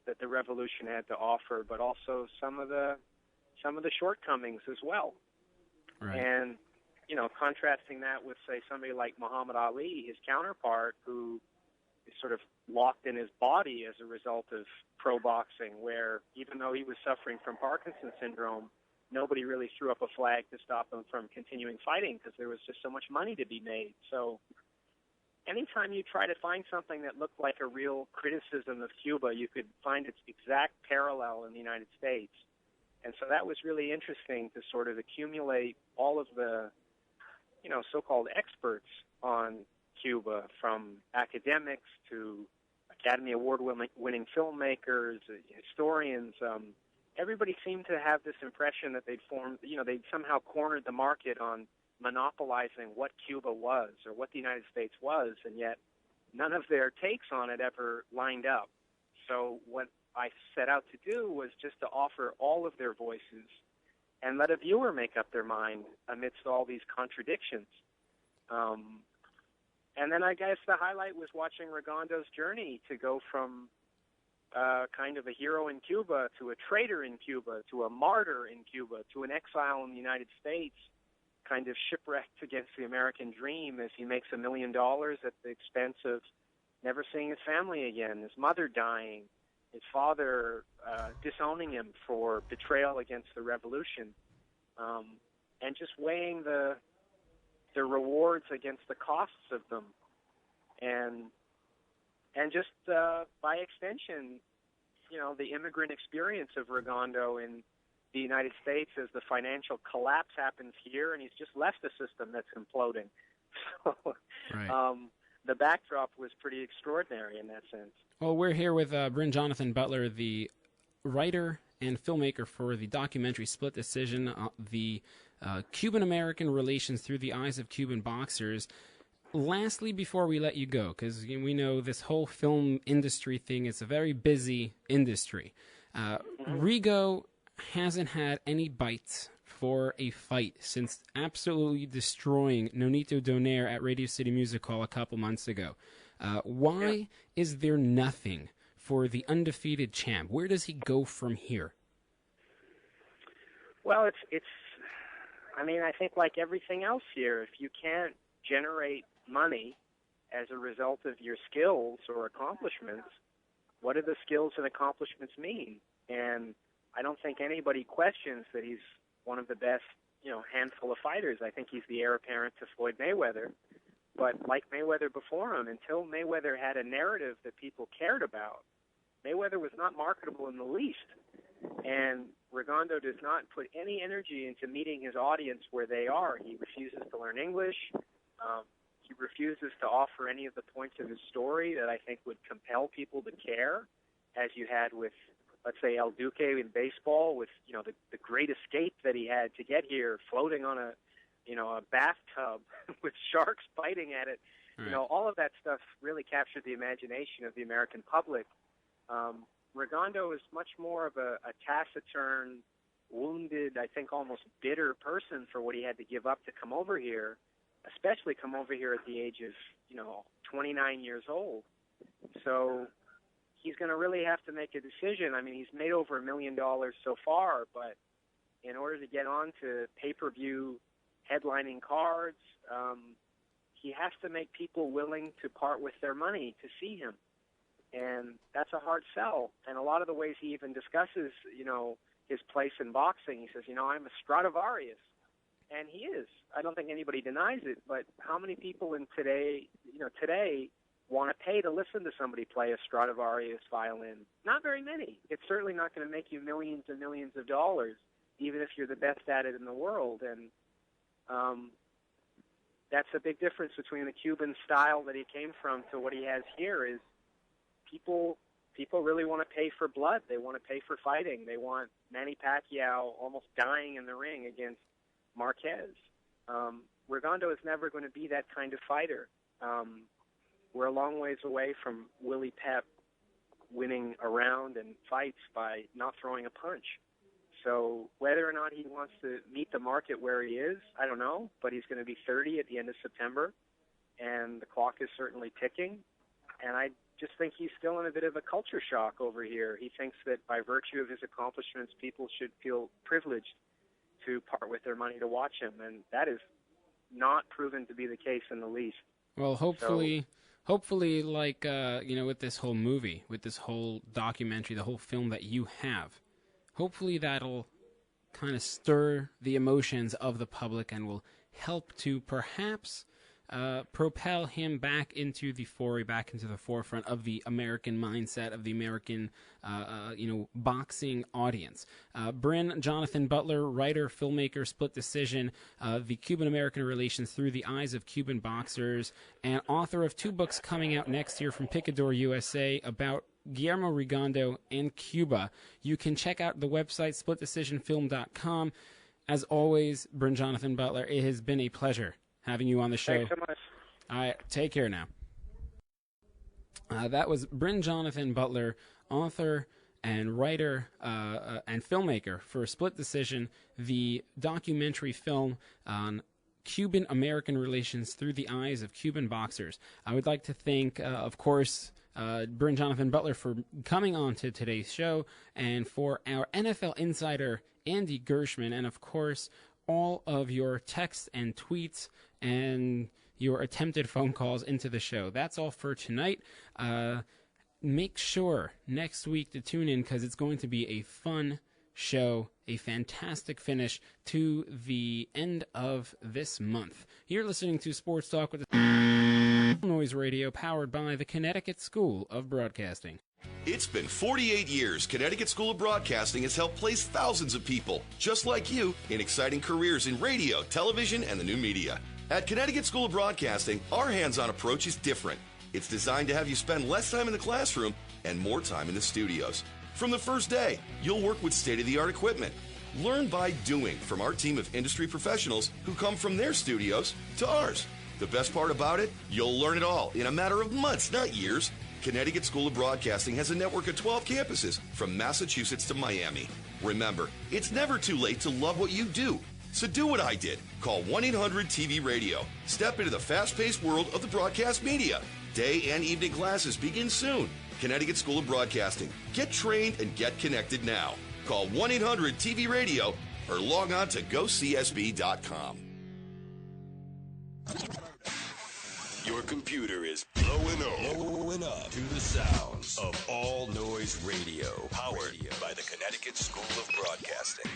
[SPEAKER 14] that the revolution had to offer, but also some of the shortcomings as well.
[SPEAKER 3] Right.
[SPEAKER 14] And contrasting that with, say, somebody like Muhammad Ali, his counterpart, who is sort of locked in his body as a result of pro boxing, where even though he was suffering from Parkinson's syndrome, nobody really threw up a flag to stop him from continuing fighting because there was just so much money to be made. So anytime you try to find something that looked like a real criticism of Cuba, you could find its exact parallel in the United States. And so that was really interesting to sort of accumulate all of the, so-called experts on Cuba, from academics to Academy Award-winning filmmakers, historians. Everybody seemed to have this impression that they'd somehow cornered the market on monopolizing what Cuba was or what the United States was, and yet none of their takes on it ever lined up. So what I set out to do was just to offer all of their voices and let a viewer make up their mind amidst all these contradictions. And then I guess the highlight was watching Regondo's journey to go from kind of a hero in Cuba to a traitor in Cuba to a martyr in Cuba to an exile in the United States, kind of shipwrecked against the American dream as he makes $1 million at the expense of never seeing his family again, his mother dying, his father disowning him for betrayal against the revolution, and just weighing the rewards against the costs of them, and just by extension, the immigrant experience of Regondo in the United States as the financial collapse happens here, and he's just left a system that's imploding. So,
[SPEAKER 3] right.
[SPEAKER 14] The backdrop was pretty extraordinary in that sense.
[SPEAKER 3] Well, we're here with Brin-Jonathan Butler, the writer and filmmaker for the documentary Split Decision, the Cuban-American relations through the eyes of Cuban boxers. Lastly, before we let you go, because we know this whole film industry thing is a very busy industry, Rigo hasn't had any bites for a fight since absolutely destroying Nonito Donaire at Radio City Music Hall a couple months ago. Why is there nothing for the undefeated champ? Where does he go from here?
[SPEAKER 14] Well, I think like everything else here, if you can't generate money as a result of your skills or accomplishments, what do the skills and accomplishments mean? And I don't think anybody questions that he's one of the best, handful of fighters. I think he's the heir apparent to Floyd Mayweather. But like Mayweather before him, until Mayweather had a narrative that people cared about, Mayweather was not marketable in the least. And Regondo does not put any energy into meeting his audience where they are. He refuses to learn English. He refuses to offer any of the points of his story that I think would compel people to care, as you had with, let's say, El Duque in baseball, with the great escape that he had to get here, floating on a bathtub with sharks biting at it. Right. All of that stuff really captured the imagination of the American public. Regondo is much more of a taciturn, wounded, I think almost bitter person for what he had to give up to come over here, especially come over here at the age of, 29 years old. So he's going to really have to make a decision. I mean, he's made over $1 million so far, but in order to get on to pay-per-view headlining cards, he has to make people willing to part with their money to see him. And that's a hard sell. And a lot of the ways he even discusses, his place in boxing, he says, I'm a Stradivarius. And he is. I don't think anybody denies it, but how many people today want to pay to listen to somebody play a Stradivarius violin? Not very many. It's certainly not going to make you millions and millions of dollars, even if you're the best at it in the world. And that's a big difference between the Cuban style that he came from to what he has here. Is people really want to pay for blood. They want to pay for fighting. They want Manny Pacquiao almost dying in the ring against Marquez. Rigondeaux is never going to be that kind of fighter. We're a long ways away from Willie Pep winning a round and fights by not throwing a punch. So whether or not he wants to meet the market where he is, I don't know, but he's going to be 30 at the end of September, and the clock is certainly ticking. And I just think he's still in a bit of a culture shock over here. He thinks that by virtue of his accomplishments, people should feel privileged to part with their money to watch him, and that is not proven to be the case in the least.
[SPEAKER 3] Well, hopefully, like with this whole movie, with this whole documentary, the whole film that you have, hopefully that'll kind of stir the emotions of the public and will help to perhaps propel him back into the foray, back into the forefront of the American mindset, of the American, boxing audience. Brin-Jonathan Butler, writer, filmmaker, Split Decision, the Cuban-American Relations Through the Eyes of Cuban Boxers, and author of 2 books coming out next year from Picador, USA, about Guillermo Rigondeaux and Cuba. You can check out the website, splitdecisionfilm.com. As always, Brin-Jonathan Butler, it has been a pleasure having you on the show.
[SPEAKER 14] Thanks so much.
[SPEAKER 3] All right, take care now. That was Brin-Jonathan Butler, author and writer and filmmaker for Split Decision, the documentary film on Cuban-American relations through the eyes of Cuban boxers. I would like to thank, of course, Brin-Jonathan Butler for coming on to today's show, and for our NFL insider, Andy Gershman, and, of course, all of your texts and tweets and your attempted phone calls into the show. That's all for tonight. Make sure next week to tune in, because it's going to be a fun show, a fantastic finish to the end of this month. You're listening to Sports Talk with Noise Radio, powered by the Connecticut School of Broadcasting.
[SPEAKER 13] It's been 48 years Connecticut School of Broadcasting has helped place thousands of people, just like you, in exciting careers in radio, television, and the new media. At Connecticut School of Broadcasting, our hands-on approach is different. It's designed to have you spend less time in the classroom and more time in the studios. From the first day, you'll work with state-of-the-art equipment. Learn by doing from our team of industry professionals who come from their studios to ours. The best part about it, you'll learn it all in a matter of months, not years. Connecticut School of Broadcasting has a network of 12 campuses from Massachusetts to Miami. Remember, it's never too late to love what you do. So do what I did. Call 1-800-TV-RADIO. Step into the fast-paced world of the broadcast media. Day and evening classes begin soon. Connecticut School of Broadcasting. Get trained and get connected now. Call 1-800-TV-RADIO or log on to GoCSB.com.
[SPEAKER 10] Your computer is blowing up to the sounds of All Noise Radio, powered by the Connecticut School of Broadcasting.